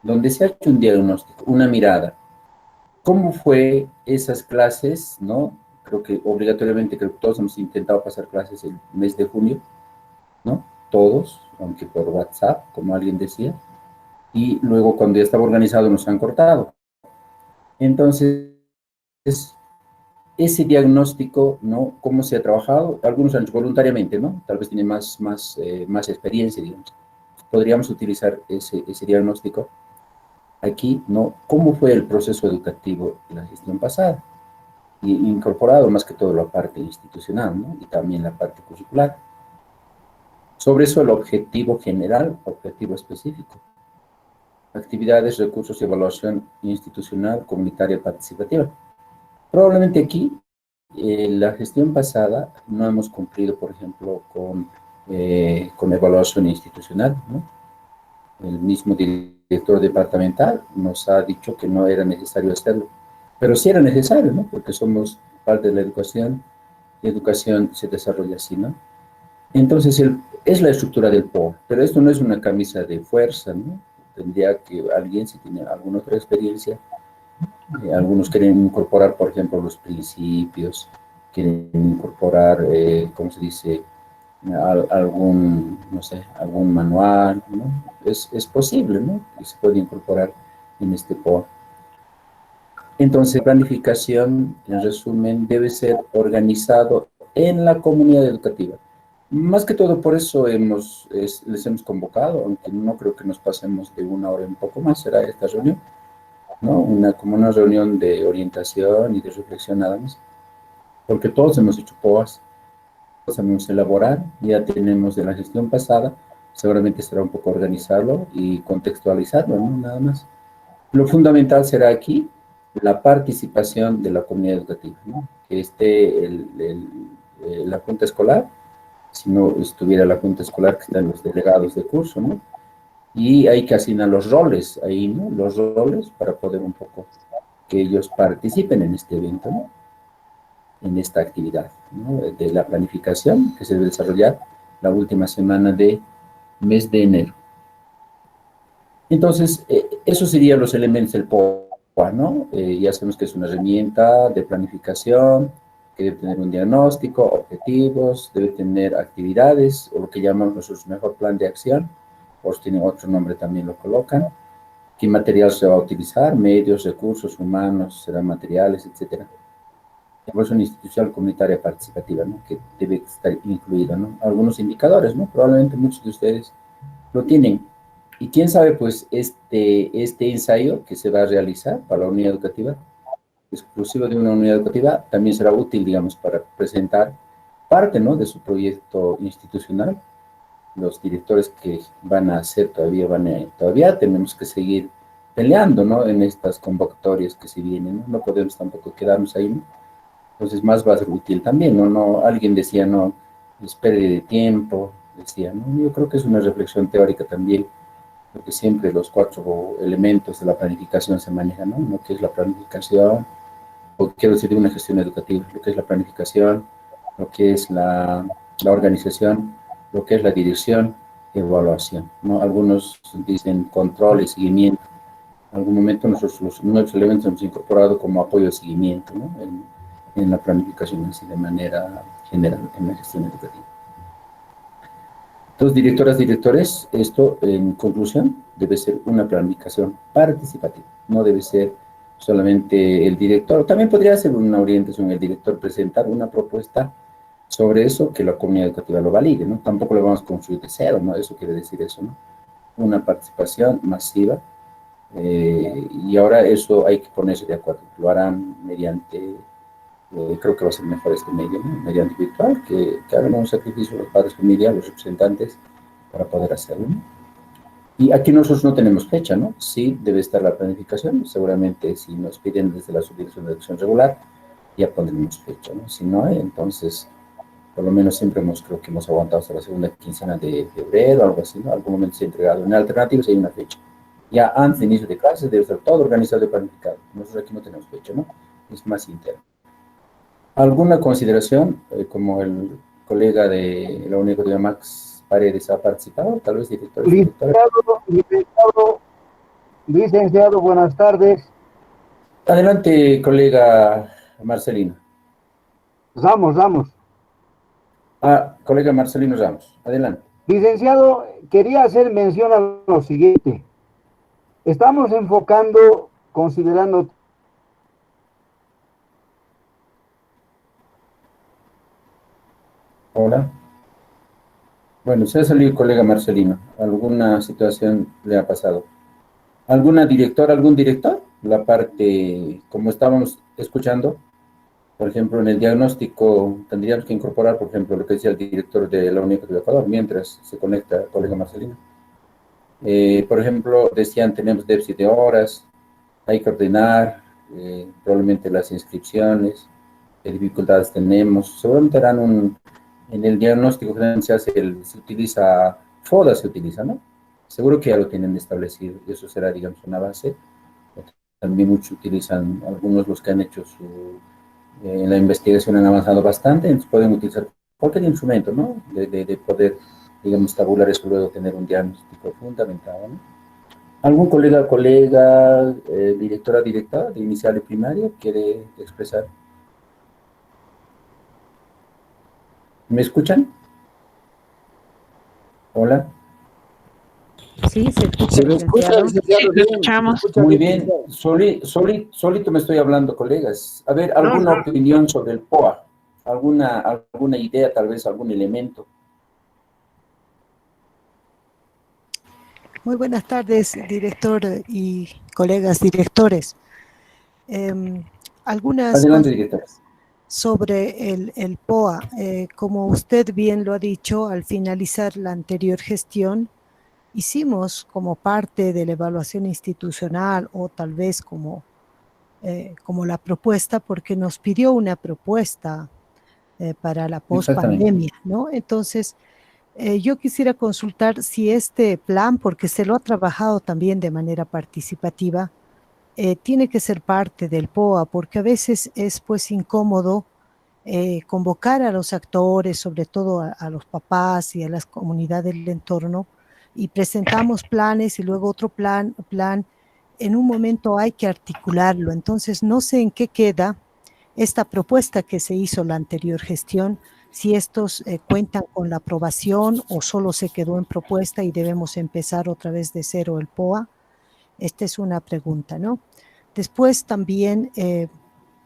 donde se ha hecho un diagnóstico, una mirada. ¿Cómo fue esas clases, no? Creo que obligatoriamente, creo que todos hemos intentado pasar clases el mes de junio, ¿no? Todos, aunque por WhatsApp, como alguien decía, y luego cuando ya estaba organizado nos han cortado. Entonces, ese diagnóstico, ¿no? ¿Cómo se ha trabajado? Algunos han hecho voluntariamente, ¿no? Tal vez tienen más experiencia, digamos. Podríamos utilizar ese diagnóstico aquí, ¿no? ¿Cómo fue el proceso educativo en la gestión pasada? Y incorporado más que todo la parte institucional, ¿no? Y también la parte curricular. Sobre eso el objetivo general, objetivo específico. Actividades, recursos y evaluación institucional, comunitaria, participativa. Probablemente aquí, la gestión pasada, no hemos cumplido, por ejemplo, con evaluación institucional, ¿no? El mismo director departamental nos ha dicho que no era necesario hacerlo, pero sí era necesario, ¿no? Porque somos parte de la educación y educación se desarrolla así, ¿no? Entonces, es la estructura del PO, pero esto no es una camisa de fuerza, ¿no? Tendría que alguien, si tiene alguna otra experiencia, algunos quieren incorporar, por ejemplo, los principios, quieren incorporar, ¿cómo se dice? Algún, no sé, algún manual, ¿no? Es posible, ¿no? Y se puede incorporar en este PO. Entonces, planificación, en resumen, debe ser organizado en la comunidad educativa. Más que todo, por eso les hemos convocado, aunque no creo que nos pasemos de una hora y un poco más, será esta reunión, ¿no? Como una reunión de orientación y de reflexión nada más, porque todos hemos hecho POAs, todos sabemos elaborar, ya tenemos de la gestión pasada, seguramente será un poco organizarlo y contextualizarlo, ¿no? Nada más. Lo fundamental será aquí la participación de la comunidad educativa, ¿no? Que esté la junta escolar, si no estuviera la junta escolar, que están los delegados de curso, ¿no? Y hay que asignar los roles ahí, ¿no? Los roles para poder un poco que ellos participen en este evento, ¿no? En esta actividad, ¿no? De la planificación que se debe desarrollar la última semana de mes de enero. Entonces, esos serían los elementos del POA, ¿no? Ya sabemos que es una herramienta de planificación, que debe tener un diagnóstico, objetivos, debe tener actividades, o lo que llamamos nosotros mejor plan de acción, o si tienen otro nombre también lo colocan, qué material se va a utilizar, medios, recursos humanos, serán materiales, etcétera. Evaluación institucional comunitaria participativa, ¿no? Que debe estar incluida, ¿no? Algunos indicadores, ¿no? Probablemente muchos de ustedes lo tienen. Y quién sabe, pues, este ensayo que se va a realizar para la unidad educativa, exclusivo de una unidad educativa, también será útil, digamos, para presentar parte, ¿no? De su proyecto institucional. Los directores que van a hacer todavía tenemos que seguir peleando, ¿no? En estas convocatorias que se vienen, ¿no? No podemos tampoco quedarnos ahí, ¿no? Entonces, más va a ser útil también, ¿no? Alguien decía, no, es pérdida de tiempo, decía, ¿no? Yo creo que es una reflexión teórica también, porque siempre los cuatro elementos de la planificación se manejan, ¿no? Lo que es la planificación, o quiero decir de una gestión educativa, lo que es la planificación, lo que es la organización, lo que es la dirección, evaluación, ¿no? Algunos dicen control y seguimiento. En algún momento nosotros los nuevos elementos hemos incorporado como apoyo de seguimiento, ¿no? En la planificación así de manera general en la gestión educativa. Entonces, directoras, directores, esto en conclusión debe ser una planificación participativa, no debe ser solamente el director, también podría ser una orientación, el director presentar una propuesta sobre eso que la comunidad educativa lo valide, ¿no? Tampoco lo vamos a construir de cero, ¿no? Eso quiere decir eso, ¿no? Una participación masiva, y ahora eso hay que ponerse de acuerdo, lo harán mediante creo que va a ser mejor este medio, ¿no? Mediante virtual, que hagan un sacrificio los padres de familia, los representantes, para poder hacerlo, ¿no? Y aquí nosotros no tenemos fecha, ¿no? Sí debe estar la planificación, seguramente si nos piden desde la Subdirección de Educación Regular, ya pondremos fecha, ¿no? Si no hay, entonces, por lo menos siempre creo que hemos aguantado hasta la segunda quincena de febrero, algo así, ¿no? Algún momento se ha entregado. En alternativas hay una fecha. Ya antes de inicio de clases debe estar todo organizado y planificado. Nosotros aquí no tenemos fecha, ¿no? Es más interno. ¿Alguna consideración, como el colega de la Universidad de Max Paredes ha participado? Tal vez directores y directoras. Licenciado, Licenciado, buenas tardes. Adelante, colega Marcelino. Vamos. Colega Marcelino Ramos, adelante. Licenciado, quería hacer mención a lo siguiente. Estamos enfocando, considerando, Hola. Bueno, se ha salido el colega Marcelino. ¿Alguna situación le ha pasado? ¿Alguna directora, algún director? La parte, como estábamos escuchando, por ejemplo, en el diagnóstico tendríamos que incorporar, por ejemplo, lo que decía el director de la Universidad de Ecuador, mientras se conecta el colega Marcelino. Por ejemplo, decían, tenemos déficit de horas, hay que ordenar, probablemente las inscripciones, qué dificultades tenemos. Seguramente harán en el diagnóstico general se utiliza, FODA se utiliza, ¿no? Seguro que ya lo tienen establecido, y eso será, digamos, una base. También muchos utilizan, algunos los que han hecho la investigación han avanzado bastante, entonces pueden utilizar cualquier instrumento, ¿no? De poder, digamos, tabular eso, luego tener un diagnóstico fundamentado, ¿no? ¿Algún colega, directora de inicial y primaria quiere expresar? ¿Me escuchan? Hola. Sí, se escucha, ¿se me escucha, licenciado. licenciado? Lo Bien, ¿se me escuchamos. escucha Muy bien, bien. licenciado? Solito me estoy hablando, colegas. A ver, No, ¿alguna no. opinión sobre el POA? ¿Alguna idea, tal vez algún elemento? Muy buenas tardes, director y colegas directores. Em, Algunas Adelante, director. consultas sobre el POA. Como usted bien lo ha dicho, al finalizar la anterior gestión, hicimos como parte de la evaluación institucional o tal vez como la propuesta, porque nos pidió una propuesta para la Exactamente. pospandemia, ¿no? Entonces, yo quisiera consultar si este plan, porque se lo ha trabajado también de manera participativa, tiene que ser parte del POA, porque a veces es pues incómodo convocar a los actores, sobre todo a los papás y a las comunidades del entorno, y presentamos planes y luego otro plan, en un momento hay que articularlo. Entonces, no sé en qué queda esta propuesta que se hizo la anterior gestión, si estos cuentan con la aprobación o solo se quedó en propuesta y debemos empezar otra vez de cero el POA. Esta es una pregunta, ¿no? Después también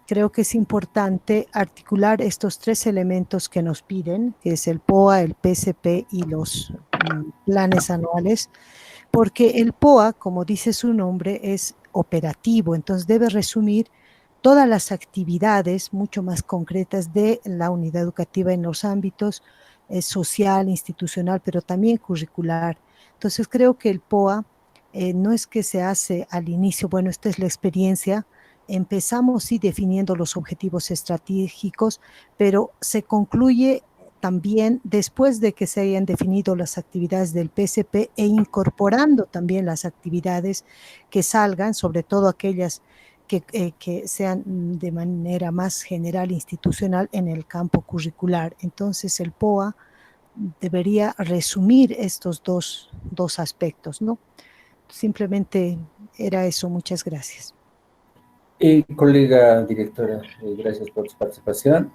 creo que es importante articular estos tres elementos que nos piden, que es el POA, el PSP y los planes anuales, porque el POA, como dice su nombre, es operativo, entonces debe resumir todas las actividades mucho más concretas de la unidad educativa en los ámbitos social, institucional, pero también curricular. Entonces creo que el POA no es que se hace al inicio, bueno, esta es la experiencia, empezamos sí definiendo los objetivos estratégicos, pero se concluye también después de que se hayan definido las actividades del PSP e incorporando también las actividades que salgan, sobre todo aquellas que sean de manera más general institucional en el campo curricular. Entonces el POA debería resumir estos dos aspectos, ¿no? Simplemente era eso. Muchas gracias. Colega directora, gracias por su participación.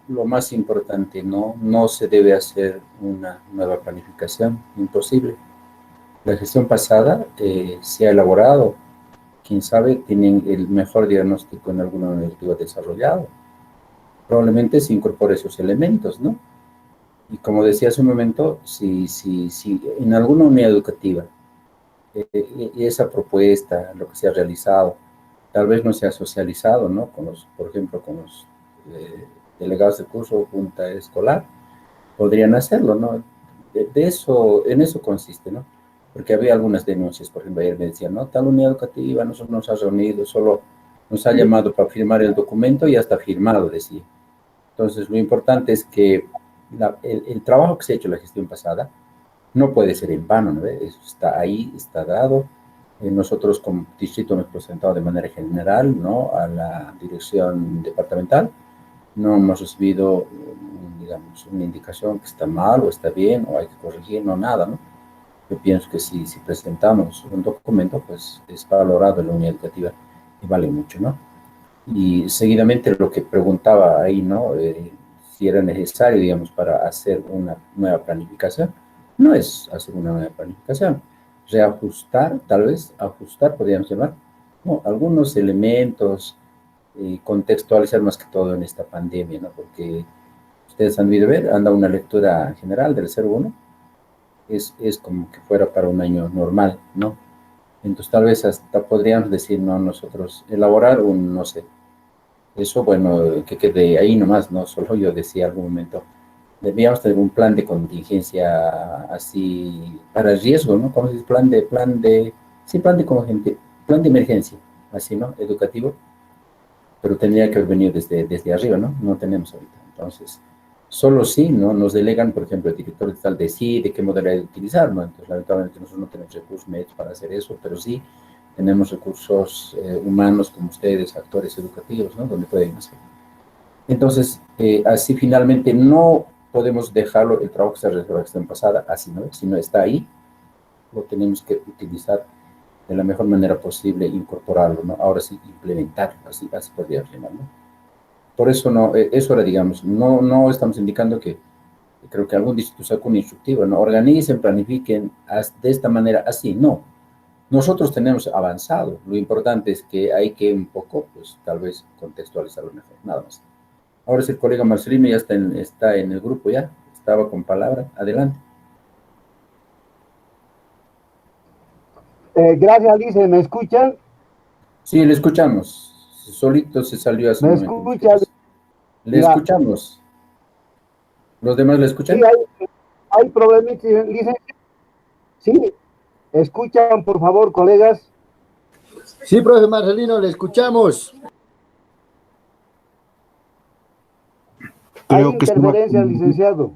Lo más importante, no se debe hacer una nueva planificación, imposible. La gestión pasada se ha elaborado, quién sabe, tienen el mejor diagnóstico en alguna universidad desarrollado. Probablemente se incorpore esos elementos, ¿no? Y como decía hace un momento, si en alguna unidad educativa esa propuesta, lo que se ha realizado, tal vez no se ha socializado, ¿no? Por ejemplo, con los delegados de curso o junta escolar, podrían hacerlo, ¿no? En eso consiste, ¿no? Porque había algunas denuncias, por ejemplo, ayer me decían, ¿no? Tal unidad educativa no nos ha reunido, solo nos ha llamado para firmar el documento y ya está firmado, decía. Entonces, lo importante es que el trabajo que se ha hecho en la gestión pasada no puede ser en vano, ¿no? Eso está ahí, está dado. Nosotros como distrito hemos presentado de manera general, ¿no? A la dirección departamental. No hemos recibido, digamos, una indicación que está mal o está bien o hay que corregir, no nada, ¿no? Yo pienso que si presentamos un documento, pues es valorado en la unidad educativa y vale mucho, ¿no? Y seguidamente lo que preguntaba ahí, ¿no? Si era necesario, digamos, para hacer una nueva planificación. No es hacer una nueva planificación, reajustar, tal vez, ajustar, podríamos llamar, ¿no? Algunos elementos, contextualizar más que todo en esta pandemia, ¿no? Porque ustedes han debido ver, anda una lectura general del 01, es como que fuera para un año normal, ¿no? Entonces tal vez hasta podríamos decir, no, nosotros elaborar un, no sé, eso, bueno, que quede ahí nomás, no solo yo decía algún momento, debíamos tener un plan de contingencia así para riesgo, ¿no? ¿Cómo se dice? Sí, plan de emergencia, así, ¿no? Educativo, pero tendría que haber venido desde arriba, ¿no? No tenemos ahorita. Entonces, solo si, ¿no? Nos delegan, por ejemplo, el director de tal decide qué modalidad utilizar, ¿no? Entonces, lamentablemente nosotros no tenemos recursos médicos para hacer eso, pero sí tenemos recursos humanos como ustedes, actores educativos, ¿no? Donde pueden hacer. Entonces, así finalmente no podemos dejarlo, el trabajo que se realizó la gestión pasada, así, ¿no? Si no está ahí, lo tenemos que utilizar de la mejor manera posible, incorporarlo, ¿no? Ahora sí, implementarlo, así podría llamarlo, ¿no? Por eso no, eso era, digamos, no estamos indicando que creo que algún distrito sacó un instructivo, ¿no? Organicen, planifiquen de esta manera, así, no. Nosotros tenemos avanzado, lo importante es que hay que un poco, pues tal vez contextualizarlo mejor, nada más. Ahora sí, el colega Marcelino ya está en el grupo ya, estaba con palabra, adelante. Gracias, Lice. ¿Me escuchan? Sí, le escuchamos, solito se salió hace un ¿Me momento. escuchan? Le Ya. escuchamos, ¿los demás le Sí, escuchan? hay problemitas, Lice. Sí, escuchan, por favor, colegas. Sí, profe Marcelino, le escuchamos. Hay Creo que estaba interferencia, licenciado.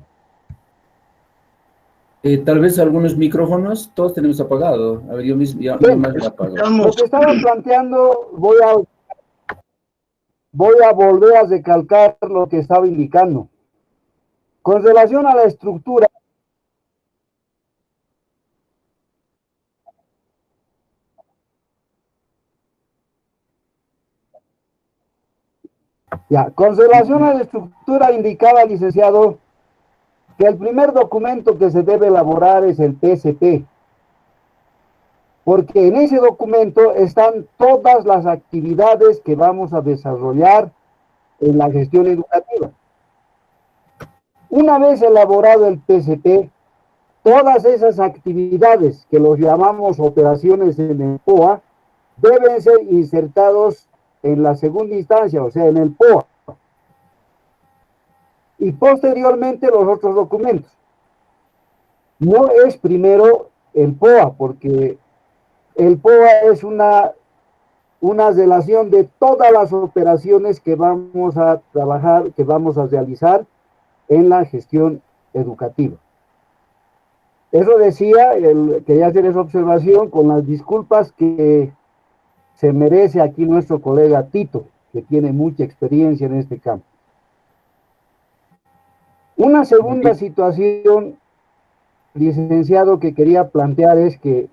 Tal vez algunos micrófonos, todos tenemos apagado. A ver, yo mismo, yo Bien, más lo apago. lo que estaba planteando, voy a volver a recalcar lo que estaba indicando. Con relación a la estructura, ya, con relación a la estructura indicaba, licenciado, que el primer documento que se debe elaborar es el PSP, porque en ese documento están todas las actividades que vamos a desarrollar en la gestión educativa. Una vez elaborado el PSP, todas esas actividades que los llamamos operaciones en el POA deben ser insertados en la segunda instancia, o sea, en el POA. Y posteriormente los otros documentos. No es primero el POA, porque el POA es una relación de todas las operaciones que vamos a trabajar, que vamos a realizar en la gestión educativa. Eso decía, quería hacer esa observación con las disculpas que se merece aquí nuestro colega Tito, que tiene mucha experiencia en este campo. Una segunda situación, licenciado, que quería plantear es que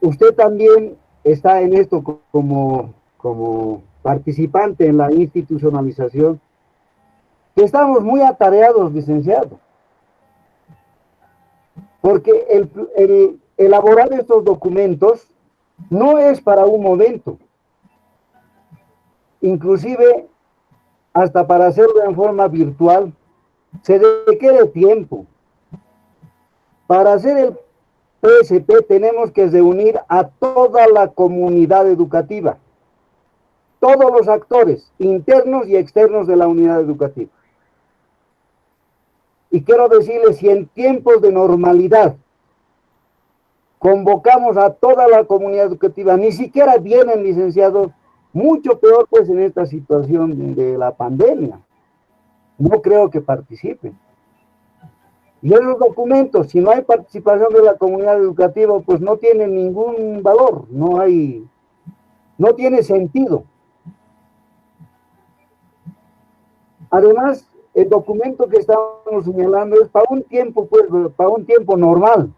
usted también está en esto como participante en la institucionalización, que estamos muy atareados, licenciado, porque el elaborar estos documentos no es para un momento, inclusive hasta para hacerlo en forma virtual, se requiere tiempo. Para hacer el PSP tenemos que reunir a toda la comunidad educativa, todos los actores internos y externos de la unidad educativa. Y quiero decirles, si en tiempos de normalidad convocamos a toda la comunidad educativa, ni siquiera vienen licenciados, mucho peor pues en esta situación de la pandemia. No creo que participen. Y esos documentos, si no hay participación de la comunidad educativa, pues no tienen ningún valor, no tiene sentido. Además, el documento que estamos señalando es para un tiempo, pues, para un tiempo normal.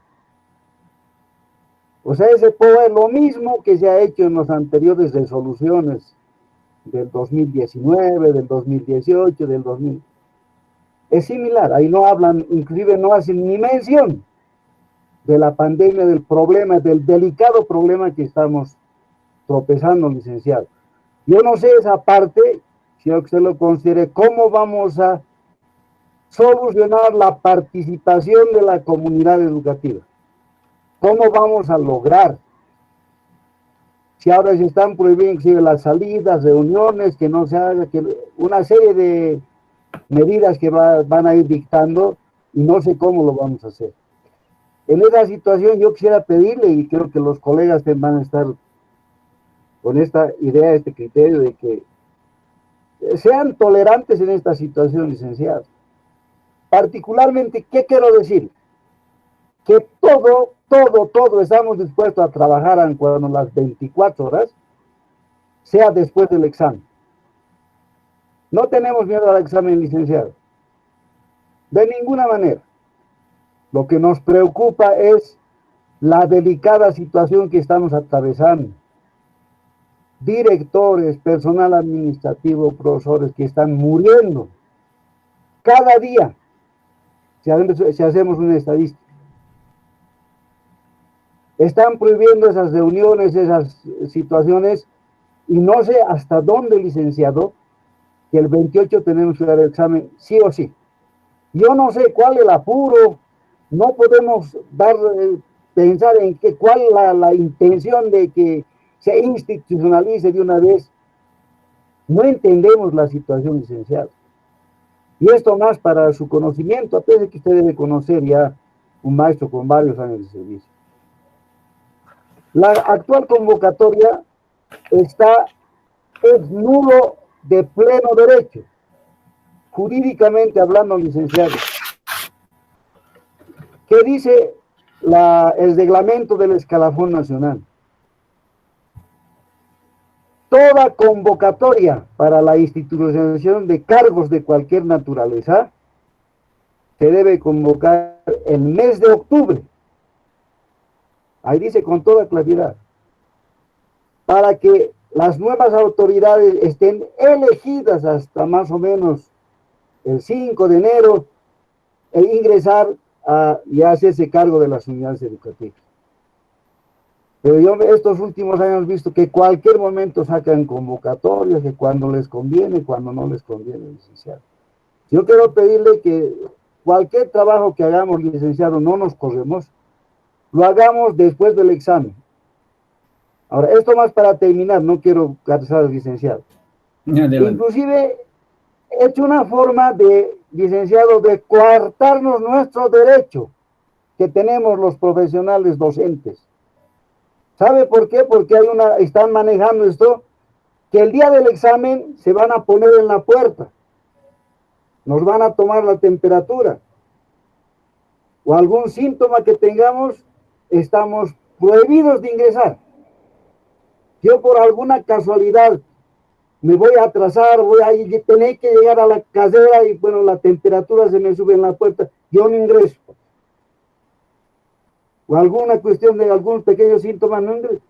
O sea, ese POA es lo mismo que se ha hecho en las anteriores resoluciones del 2019, del 2018, del 2000. Es similar, ahí no hablan, inclusive no hacen ni mención de la pandemia, del problema, del delicado problema que estamos tropezando, licenciado. Yo no sé esa parte, si usted lo considere, cómo vamos a solucionar la participación de la comunidad educativa. ¿Cómo vamos a lograr? Si ahora se están prohibiendo inclusive las salidas, reuniones, que no se haga, que una serie de medidas que van a ir dictando, y no sé cómo lo vamos a hacer. En esa situación yo quisiera pedirle, y creo que los colegas van a estar con esta idea, este criterio de que sean tolerantes en esta situación, licenciado. Particularmente, ¿qué quiero decir? Que todo estamos dispuestos a trabajar cuando las 24 horas, sea después del examen. No tenemos miedo al examen, licenciado. De ninguna manera. Lo que nos preocupa es la delicada situación que estamos atravesando. Directores, personal administrativo, profesores que están muriendo cada día, si hacemos una estadística. Están prohibiendo esas reuniones, esas situaciones, y no sé hasta dónde, licenciado, que el 28 tenemos que dar el examen, sí o sí. Yo no sé cuál es el apuro, no podemos pensar en cuál es la intención de que se institucionalice de una vez. No entendemos la situación, licenciado. Y esto más para su conocimiento, a pesar de que usted debe conocer ya un maestro con varios años de servicio. La actual convocatoria es nulo de pleno derecho, jurídicamente hablando, licenciado. ¿Qué dice el reglamento del escalafón nacional? Toda convocatoria para la institucionalización de cargos de cualquier naturaleza se debe convocar el mes de octubre. Ahí dice con toda claridad, para que las nuevas autoridades estén elegidas hasta más o menos el 5 de enero e ingresar y hacerse cargo de las unidades educativas. Pero yo estos últimos años he visto que cualquier momento sacan convocatorias, que cuando les conviene, cuando no les conviene, licenciado. Yo quiero pedirle que cualquier trabajo que hagamos, licenciado, no nos corremos, lo hagamos después del examen. Ahora, esto más para terminar, no quiero cansar al licenciado. Inclusive, he hecho una forma de, licenciado, de coartarnos nuestro derecho que tenemos los profesionales docentes. ¿Sabe por qué? Porque están manejando esto, que el día del examen se van a poner en la puerta, nos van a tomar la temperatura, o algún síntoma que tengamos, estamos prohibidos de ingresar. Yo por alguna casualidad me voy a atrasar, voy a tener que llegar a la casera y bueno, la temperatura se me sube en la puerta, yo no ingreso. O alguna cuestión de algún pequeño síntoma, no ingreso.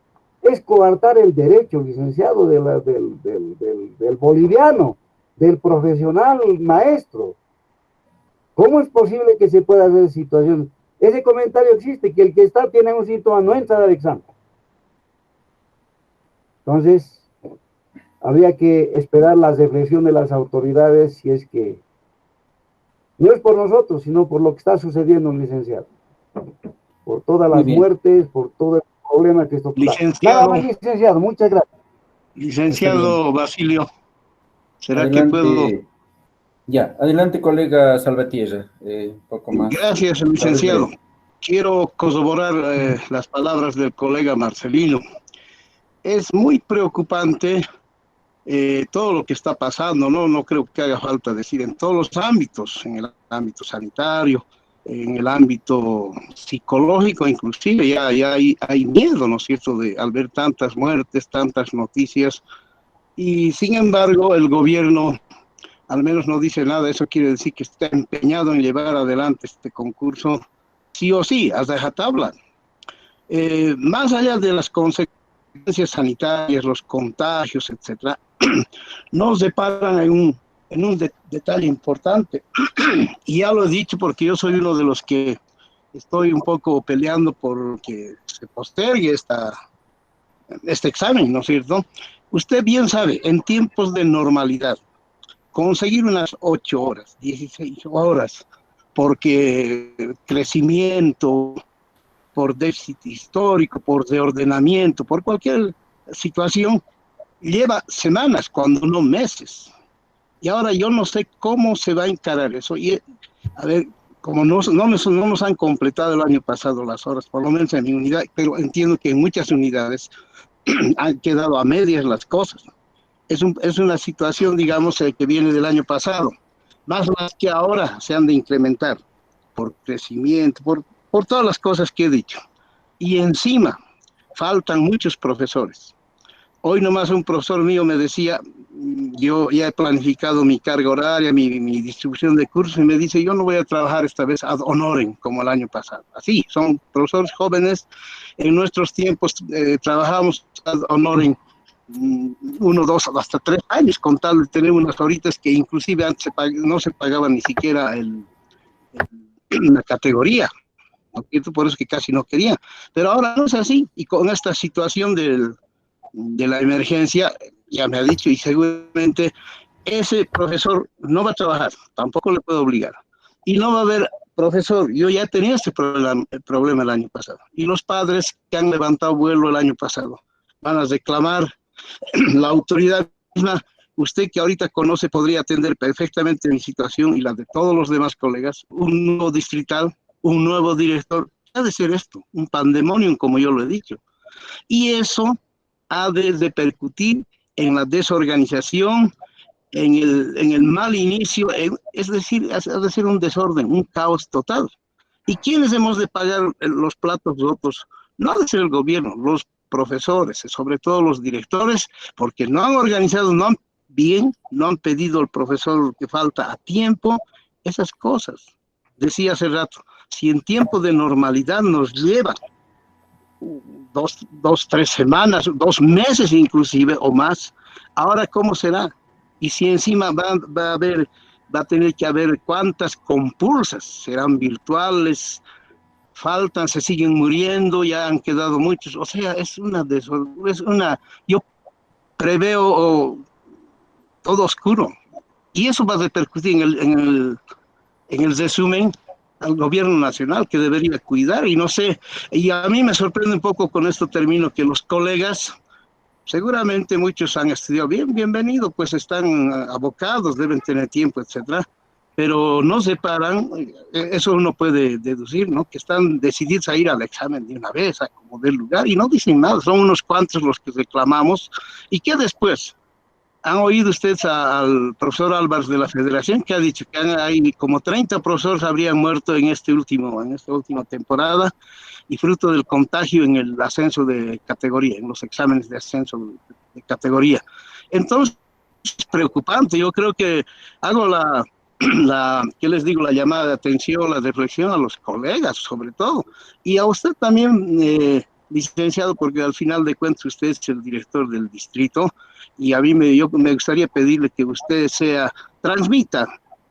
Es coartar el derecho, licenciado, del boliviano, del profesional maestro. ¿Cómo es posible que se pueda hacer situaciones? Ese comentario existe, que el que tiene un síntoma no entra al examen. Entonces, habría que esperar la reflexión de las autoridades, si es que no es por nosotros, sino por lo que está sucediendo, licenciado. Por todas las muertes, por todo el problema que esto trae. Nada más, licenciado, muchas gracias. Licenciado Basilio, ¿será adelante, que puedo? Ya, adelante, colega Salvatierra, un poco más. Gracias, licenciado. Quiero corroborar las palabras del colega Marcelino. Es muy preocupante todo lo que está pasando, ¿no? No creo que haga falta decir en todos los ámbitos, en el ámbito sanitario, en el ámbito psicológico, inclusive ya hay miedo, ¿no es cierto?, al ver tantas muertes, tantas noticias, y sin embargo el gobierno al menos no dice nada. Eso quiere decir que está empeñado en llevar adelante este concurso, sí o sí, hasta rajatabla. Más allá de las consecuencias sanitarias, los contagios, etcétera, nos deparan en un detalle importante. Y ya lo he dicho porque yo soy uno de los que estoy un poco peleando por que se postergue este examen, ¿no es cierto? Usted bien sabe, en tiempos de normalidad, conseguir unas 8 horas, 16 horas, porque crecimiento, por déficit histórico, por reordenamiento, por cualquier situación, lleva semanas, cuando no meses. Y ahora yo no sé cómo se va a encarar eso. Y, a ver, como no nos han completado el año pasado las horas, por lo menos en mi unidad, pero entiendo que en muchas unidades han quedado a medias las cosas. Es una situación, digamos, que viene del año pasado, más las que ahora se han de incrementar por crecimiento, por todas las cosas que he dicho. Y encima, faltan muchos profesores. Hoy nomás un profesor mío me decía, yo ya he planificado mi carga horaria, mi distribución de cursos, y me dice, yo no voy a trabajar esta vez ad honorem como el año pasado. Así, son profesores jóvenes. En nuestros tiempos trabajamos ad honorem 1, 2, hasta 3 años, con tal de tener unas horitas que inclusive antes no se pagaba ni siquiera la categoría. ¿No? Por eso que casi no quería. Pero ahora no es así, y con esta situación de la emergencia, ya me ha dicho, y seguramente ese profesor no va a trabajar, tampoco le puedo obligar. Y no va a haber profesor. Yo ya tenía este problema el año pasado. Y los padres que han levantado vuelo el año pasado van a reclamar. La autoridad misma, usted que ahorita conoce, podría atender perfectamente mi situación y la de todos los demás colegas. Un nuevo distrital, un nuevo director, ha de ser esto, un pandemonium, como yo lo he dicho. Y eso ha de repercutir en la desorganización, en el mal inicio, es decir, ha de ser un desorden, un caos total. ¿Y quiénes hemos de pagar los platos rotos? No ha de ser el gobierno, los profesores, sobre todo los directores, porque no han organizado no han pedido al profesor que falta a tiempo, esas cosas. Decía hace rato, si en tiempo de normalidad nos lleva 2, 3 semanas, 2 meses inclusive o más, ahora ¿cómo será? Y si encima va a tener que haber cuántas compulsas, serán virtuales, faltan, se siguen muriendo, ya han quedado muchos, o sea, yo preveo todo oscuro, y eso va a repercutir en el resumen al gobierno nacional, que debería cuidar, y no sé, y a mí me sorprende un poco, con esto termino, que los colegas, seguramente muchos han estudiado bienvenido, pues están abocados, deben tener tiempo, etcétera, pero no se paran, eso uno puede deducir, ¿no? Que están decididos a ir al examen de una vez, a como del lugar, y no dicen nada, son unos cuantos los que reclamamos, y que después, ¿han oído ustedes al profesor Álvarez de la Federación, que ha dicho que hay como 30 profesores habrían muerto en esta última temporada, y fruto del contagio en el ascenso de categoría, en los exámenes de ascenso de categoría? Entonces, es preocupante. Yo creo que hago ¿qué les digo? La llamada de atención, la reflexión a los colegas, sobre todo, y a usted también, licenciado, porque al final de cuentas usted es el director del distrito, y a mí me gustaría pedirle que usted transmita,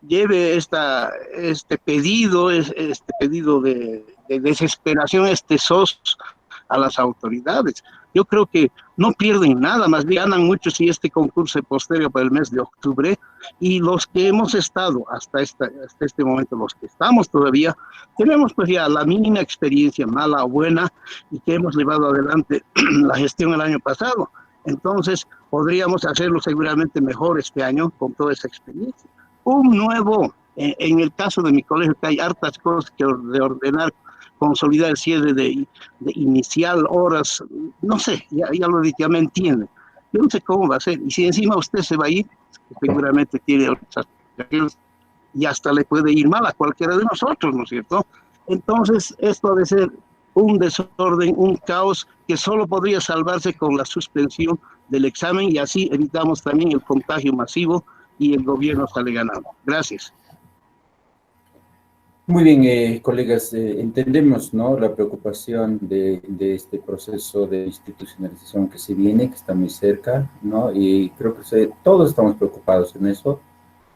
lleve este pedido de desesperación, este SOS a las autoridades. Yo creo que no pierden nada, más bien ganan mucho si este concurso se posterga para el mes de octubre, y los que hemos estado hasta este momento, los que estamos todavía, tenemos pues ya la mínima experiencia, mala o buena, y que hemos llevado adelante la gestión el año pasado. Entonces podríamos hacerlo seguramente mejor este año con toda esa experiencia. En el caso de mi colegio, que hay hartas cosas que reordenar, consolidar el cierre de inicial, horas, no sé, ya lo dije, ya me entienden. Yo no sé cómo va a ser, y si encima usted se va a ir, seguramente tiene otras, y hasta le puede ir mal a cualquiera de nosotros, ¿no es cierto? Entonces, esto ha de ser un desorden, un caos, que solo podría salvarse con la suspensión del examen, y así evitamos también el contagio masivo y el gobierno sale ganando. Gracias. Muy bien, colegas, entendemos, ¿no?, la preocupación de este proceso de institucionalización que se viene, que está muy cerca, ¿no? Y creo que todos estamos preocupados en eso,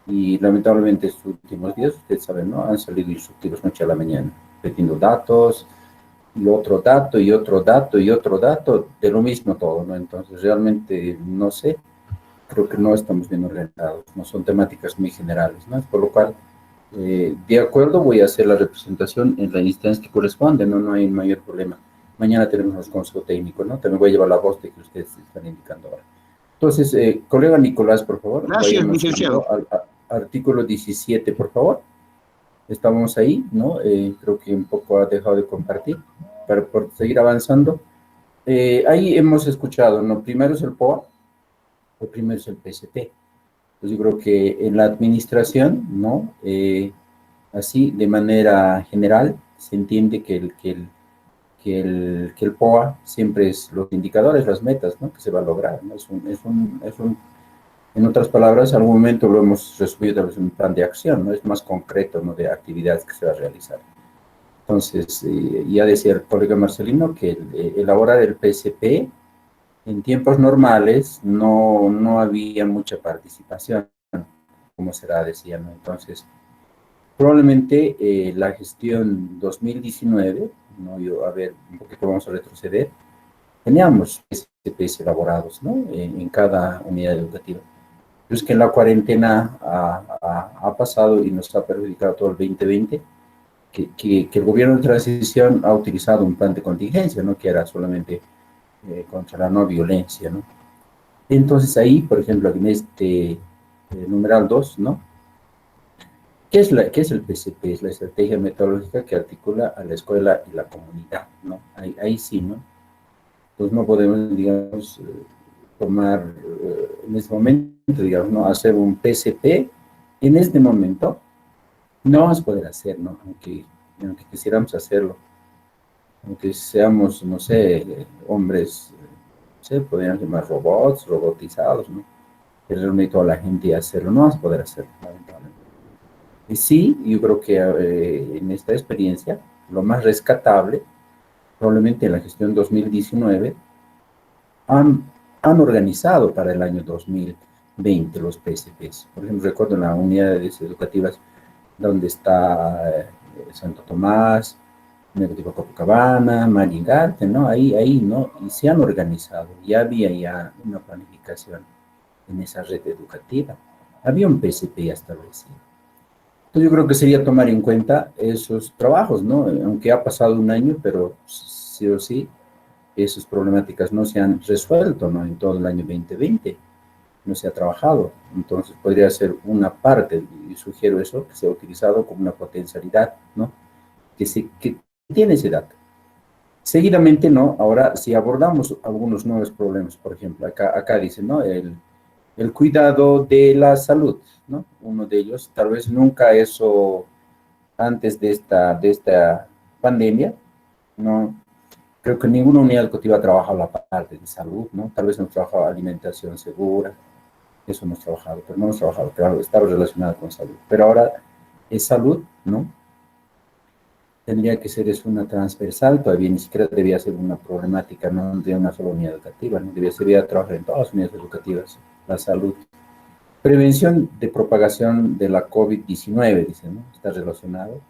y lamentablemente estos últimos días, ustedes saben, ¿no?, han salido instructivos noche a la mañana, pidiendo datos, y otro dato, y otro dato, y otro dato, de lo mismo todo, ¿no? Entonces, realmente, no sé, creo que no estamos bien organizados, no son temáticas muy generales, ¿no? Por lo cual, de acuerdo, voy a hacer la representación en la instancia que corresponde, ¿no? No hay mayor problema. Mañana tenemos los consejos técnicos, ¿no? También voy a llevar la voz de que ustedes están indicando ahora. Entonces, colega Nicolás, por favor, Gracias, vayamos licenciado. al artículo 17, por favor. Estamos ahí, ¿no? Creo que un poco ha dejado de compartir para por seguir avanzando. Ahí hemos escuchado, ¿no? Primero es el POA, o primero es el PSP. Pues yo creo que en la administración, ¿no? Así, de manera general, se entiende que el POA siempre es los indicadores, las metas, ¿no?, que se va a lograr, ¿no? En otras palabras, algún momento lo hemos resumido tal vez en un plan de acción, ¿no? Es más concreto, ¿no?, de actividades que se va a realizar. Entonces, ya decía el colega Marcelino que elaborar el PSP en tiempos normales no había mucha participación, como será, decía, ¿no? Entonces, probablemente la gestión 2019, ¿no? A ver, un poquito vamos a retroceder, teníamos PSPs elaborados, ¿no?, en cada unidad educativa. Pero es que la cuarentena ha pasado y nos ha perjudicado todo el 2020, que el gobierno de transición ha utilizado un plan de contingencia, ¿no?, que era solamente contra la no violencia, ¿no? Entonces ahí, por ejemplo, en este numeral 2, ¿no? ¿Qué es el PCP? Es la estrategia metodológica que articula a la escuela y la comunidad, ¿no? Ahí sí, ¿no? Entonces no podemos, digamos, tomar en este momento, digamos, ¿no?, hacer un PCP en este momento, no vamos a poder hacer, ¿no? Aunque quisiéramos hacerlo, aunque seamos, no sé, hombres, no sé, podrían llamar robots, robotizados, ¿no? Que reunir toda la gente y hacerlo, no vamos a poder hacerlo, lamentablemente. Y sí, yo creo que en esta experiencia, lo más rescatable, probablemente en la gestión 2019, han organizado para el año 2020 los PSPs. Por ejemplo, recuerdo en las unidades educativas donde está Santo Tomás, Negativo Copacabana, Manigarte, ¿no? Ahí, ¿no? Y se han organizado, ya había ya una planificación en esa red educativa. Había un PSP ya establecido. Entonces yo creo que sería tomar en cuenta esos trabajos, ¿no? Aunque ha pasado un año, pero sí o sí, esas problemáticas no se han resuelto, ¿no? En todo el año 2020 no se ha trabajado. Entonces podría ser una parte, y sugiero eso, que sea utilizado como una potencialidad, ¿no? Que tiene ese dato. Seguidamente, ¿no? Ahora, si abordamos algunos nuevos problemas, por ejemplo, acá dice, ¿no? El cuidado de la salud, ¿no? Uno de ellos, tal vez nunca eso, antes de esta pandemia, ¿no? Creo que ninguna unidad educativa trabaja la parte de salud, ¿no? Tal vez hemos trabajado alimentación segura, eso hemos trabajado, pero no hemos trabajado, claro, estaba relacionado con salud. Pero ahora es salud, ¿no? Tendría que ser eso una transversal, todavía ni siquiera debía ser una problemática, no de una sola unidad educativa, ¿no? Debía trabajar en todas las unidades educativas, la salud. Prevención de propagación de la COVID-19, dice, ¿no? Está relacionado.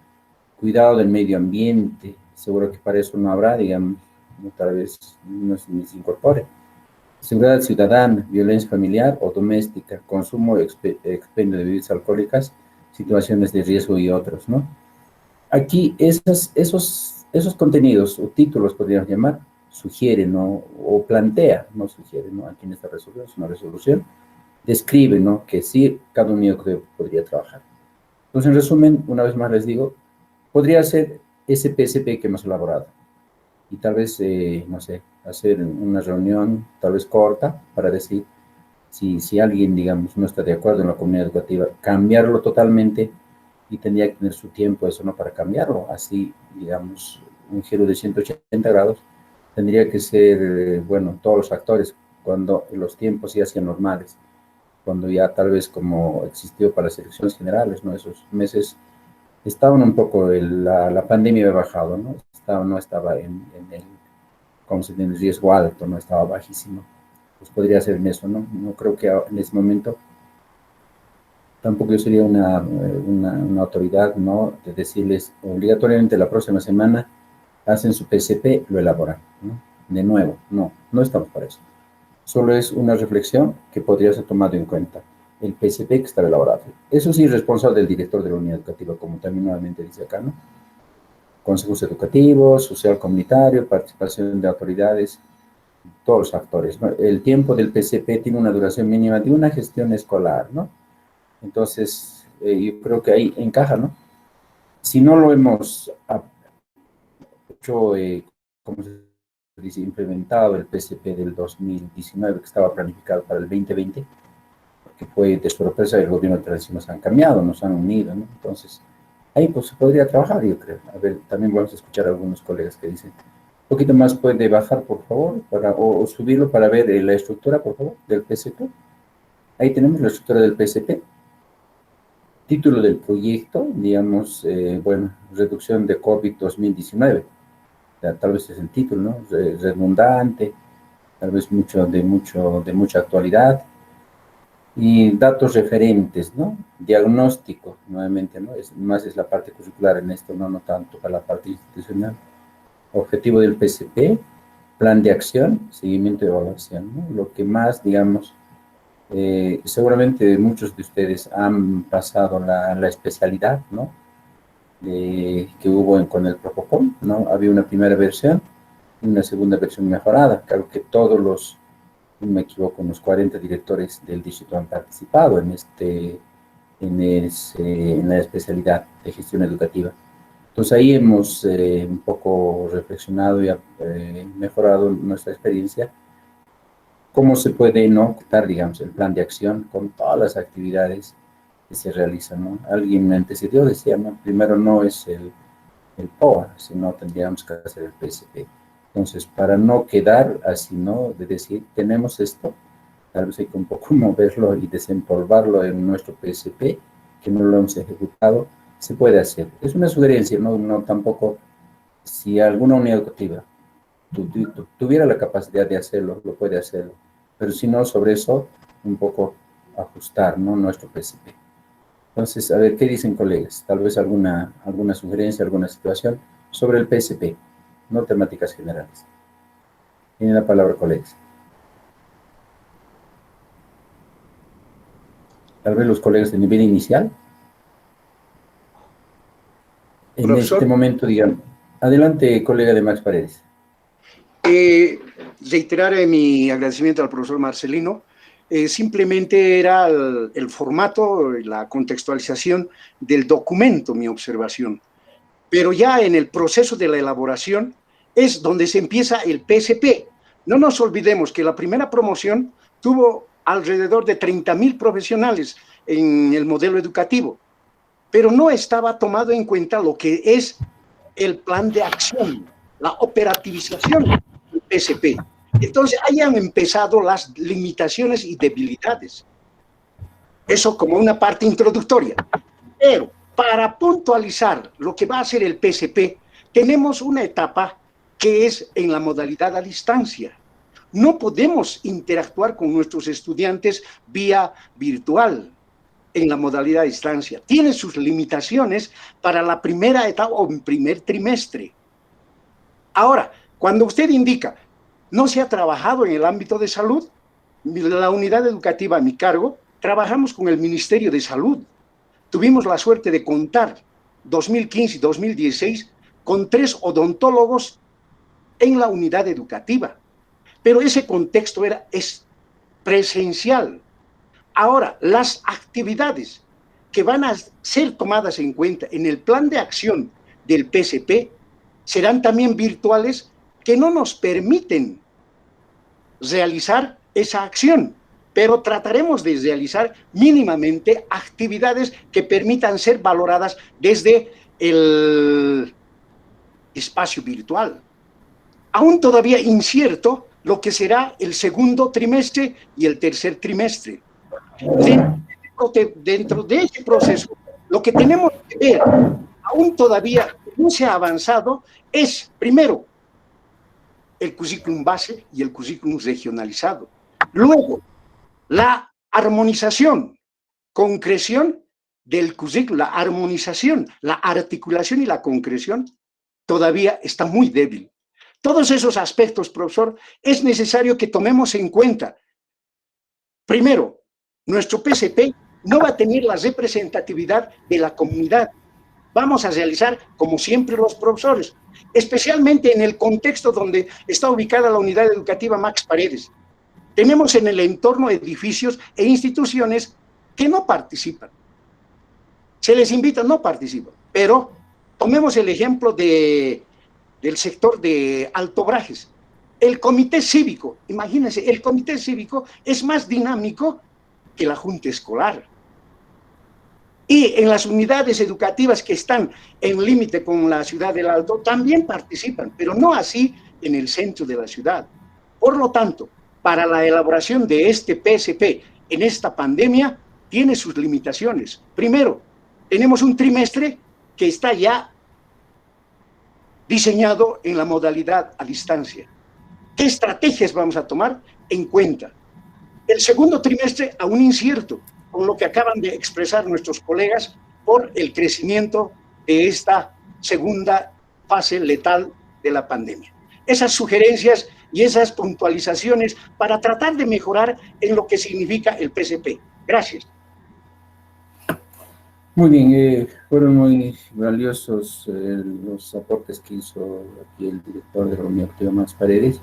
Cuidado del medio ambiente, seguro que para eso no habrá, digamos, ¿no? Tal vez no se incorpore. Seguridad ciudadana, violencia familiar o doméstica, consumo, expendio de bebidas alcohólicas, situaciones de riesgo y otros, ¿no? Aquí esos contenidos o títulos podríamos llamar, sugieren, ¿no? O plantea, no sugiere, ¿no? Aquí en esta resolución, es una resolución, describe, ¿no?, que sí, cada unidad podría trabajar. Entonces, en resumen, una vez más les digo, podría ser ese PSP que hemos elaborado y tal vez, no sé, hacer una reunión tal vez corta para decir si alguien, digamos, no está de acuerdo en la comunidad educativa, cambiarlo totalmente y tendría que tener su tiempo eso, ¿no?, para cambiarlo. Así, digamos, un giro de 180 grados tendría que ser, bueno, todos los actores, cuando los tiempos ya sean normales. cuando ya tal vez como existió para las elecciones generales, ¿no? Esos meses estaban un poco, la pandemia había bajado, ¿no? No estaba en el, como se dice, en el riesgo alto, no estaba bajísimo. Pues podría ser en eso, ¿no? No creo que en ese momento tampoco yo sería una autoridad, ¿no? De decirles obligatoriamente la próxima semana hacen su PCP, lo elaboran, ¿no? De nuevo, no estamos para eso. Solo es una reflexión que podría ser tomada en cuenta. El PCP que está elaborado. Eso sí es responsable del director de la unidad educativa, como también nuevamente dice acá, ¿no? Consejos educativos, social comunitario, participación de autoridades, todos los factores, ¿no? El tiempo del PCP tiene una duración mínima de una gestión escolar, ¿no? Entonces, yo creo que ahí encaja, ¿no? Si no lo hemos hecho, como se dice, implementado el PCP del 2019, que estaba planificado para el 2020, que fue de sorpresa el gobierno de transición, nos han cambiado, nos han unido, ¿no? Entonces, ahí pues se podría trabajar, yo creo. A ver, también vamos a escuchar a algunos colegas que dicen, un poquito más puede bajar, por favor, o subirlo para ver la estructura, por favor, del PCP. Ahí tenemos la estructura del PCP. Título del proyecto, digamos, bueno, reducción de COVID 2019. Tal vez es el título, ¿no? Redundante, tal vez de mucha actualidad. Y datos referentes, ¿no? Diagnóstico, nuevamente, ¿no? Es la parte curricular en esto, no tanto para la parte institucional. Objetivo del PCP, plan de acción, seguimiento y evaluación, ¿no? Lo que más, digamos, seguramente muchos de ustedes han pasado la especialidad, ¿no? Que hubo con el Propocon, ¿no? Había una primera versión y una segunda versión mejorada. Claro que todos los, no me equivoco, unos 40 directores del distrito han participado en la especialidad de gestión educativa. Entonces ahí hemos un poco reflexionado y mejorado nuestra experiencia. ¿Cómo se puede no quitar, digamos, el plan de acción con todas las actividades que se realizan, ¿no? Alguien me antecedió, decía, ¿no? Primero no es el POA, sino tendríamos que hacer el PSP. Entonces, para no quedar así, ¿no? De decir, tenemos esto, tal vez hay que un poco moverlo y desempolvarlo en nuestro PSP, que no lo hemos ejecutado, se puede hacer. Es una sugerencia, no tampoco, si alguna unidad educativa tuviera la capacidad de hacerlo, lo puede hacerlo, pero si no, sobre eso, un poco ajustar, ¿no? Nuestro PSP. Entonces, a ver, ¿qué dicen colegas? Tal vez alguna sugerencia, alguna situación sobre el PSP, no temáticas generales. Tiene la palabra, colegas. Tal vez los colegas de nivel inicial. En Profesor, este momento, digamos. Adelante, colega de Max Paredes. Reiterar mi agradecimiento al profesor Marcelino. Simplemente era el formato, la contextualización del documento, mi observación. Pero ya en el proceso de la elaboración es donde se empieza el PSP. No nos olvidemos que la primera promoción tuvo alrededor de 30,000 profesionales en el modelo educativo, pero no estaba tomado en cuenta lo que es el plan de acción, la operativización del PSP. Entonces, ahí han empezado las limitaciones y debilidades. Eso como una parte introductoria. Pero para puntualizar lo que va a ser el PSP, tenemos una etapa que es en la modalidad a distancia. No podemos interactuar con nuestros estudiantes vía virtual en la modalidad a distancia. Tiene sus limitaciones para la primera etapa o primer trimestre. Ahora, cuando usted indica, no se ha trabajado en el ámbito de salud, la unidad educativa a mi cargo, trabajamos con el Ministerio de Salud. Tuvimos la suerte de contar 2015 y 2016 con 3 odontólogos en la unidad educativa. Pero ese contexto es presencial. Ahora, las actividades que van a ser tomadas en cuenta en el plan de acción del PSP serán también virtuales, que no nos permiten realizar esa acción, pero trataremos de realizar mínimamente actividades que permitan ser valoradas desde el espacio virtual. Aún todavía incierto lo que será el segundo trimestre y el tercer trimestre. Dentro de ese proceso, lo que tenemos que ver, aún todavía no se ha avanzado, es, primero, el currículum base y el currículum regionalizado. Luego, la armonización, concreción del currículum, la armonización, la articulación y la concreción todavía está muy débil. Todos esos aspectos, profesor, es necesario que tomemos en cuenta. Primero, nuestro PCP no va a tener la representatividad de la comunidad. Vamos a realizar, como siempre, los profesores, especialmente en el contexto donde está ubicada la unidad educativa Max Paredes. Tenemos en el entorno edificios e instituciones que no participan. Se les invita, no participan. Pero tomemos el ejemplo del sector de Alto Brajes. El comité cívico, imagínense, el comité cívico es más dinámico que la junta escolar. Y en las unidades educativas que están en límite con la ciudad del Alto también participan, pero no así en el centro de la ciudad. Por lo tanto, para la elaboración de este PSP en esta pandemia, tiene sus limitaciones. Primero, tenemos un trimestre que está ya diseñado en la modalidad a distancia. ¿Qué estrategias vamos a tomar en cuenta? El segundo trimestre aún incierto, con lo que acaban de expresar nuestros colegas por el crecimiento de esta segunda fase letal de la pandemia. Esas sugerencias y esas puntualizaciones para tratar de mejorar en lo que significa el PCP. Gracias. Muy bien, fueron muy valiosos los aportes que hizo aquí el director de la Unidad Educativa Max Paredes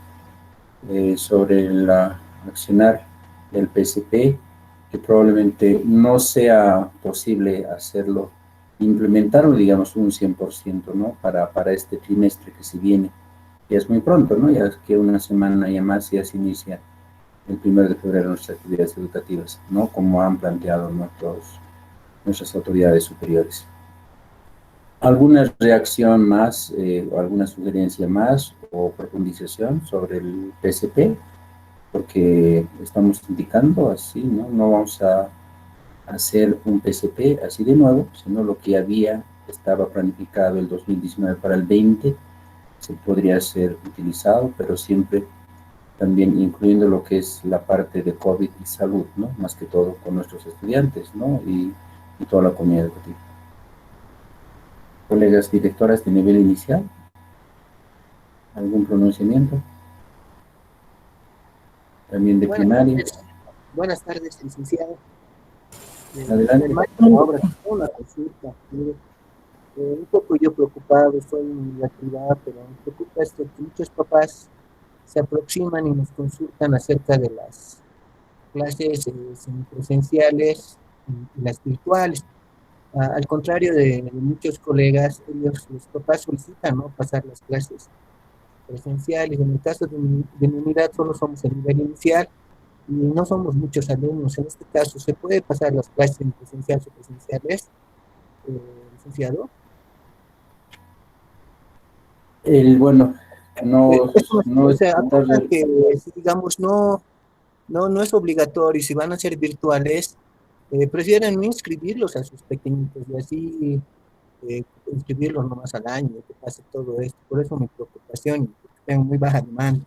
sobre la accionar del PCP, que probablemente no sea posible hacerlo, implementarlo, digamos, un 100%, ¿no? Para este trimestre que se viene, ya es muy pronto, ¿no? Ya es que una semana ya más ya se inicia el 1 de febrero nuestras actividades educativas, ¿no? Como han planteado nuestras autoridades superiores. ¿Alguna reacción más, o alguna sugerencia más o profundización sobre el PCP? Porque estamos indicando así, ¿no? No vamos a hacer un PCP así de nuevo, sino lo que estaba planificado el 2019 para el 20, se podría ser utilizado, pero siempre también incluyendo lo que es la parte de COVID y salud, ¿no? Más que todo con nuestros estudiantes, ¿no? Y toda la comunidad educativa. Colegas directoras de nivel inicial, ¿algún pronunciamiento? También de primaria. Buenas tardes, licenciado. Adelante. Una consulta. Un poco yo preocupado, soy en la privada, pero me preocupa esto que muchos papás se aproximan y nos consultan acerca de las clases semipresenciales y las virtuales. Al contrario de muchos colegas, los papás solicitan, ¿no?, pasar las clases presenciales. En el caso de mi unidad solo somos el nivel inicial y no somos muchos alumnos. En este caso, ¿se puede pasar las clases en presenciales o presenciales, licenciado? Bueno, no, o sea, que digamos no es obligatorio, si van a ser virtuales, prefieren no inscribirlos a sus pequeñitos y así inscribirlos nomás al año, que pase todo esto. Por eso mi preocupación, porque tengo muy baja demanda.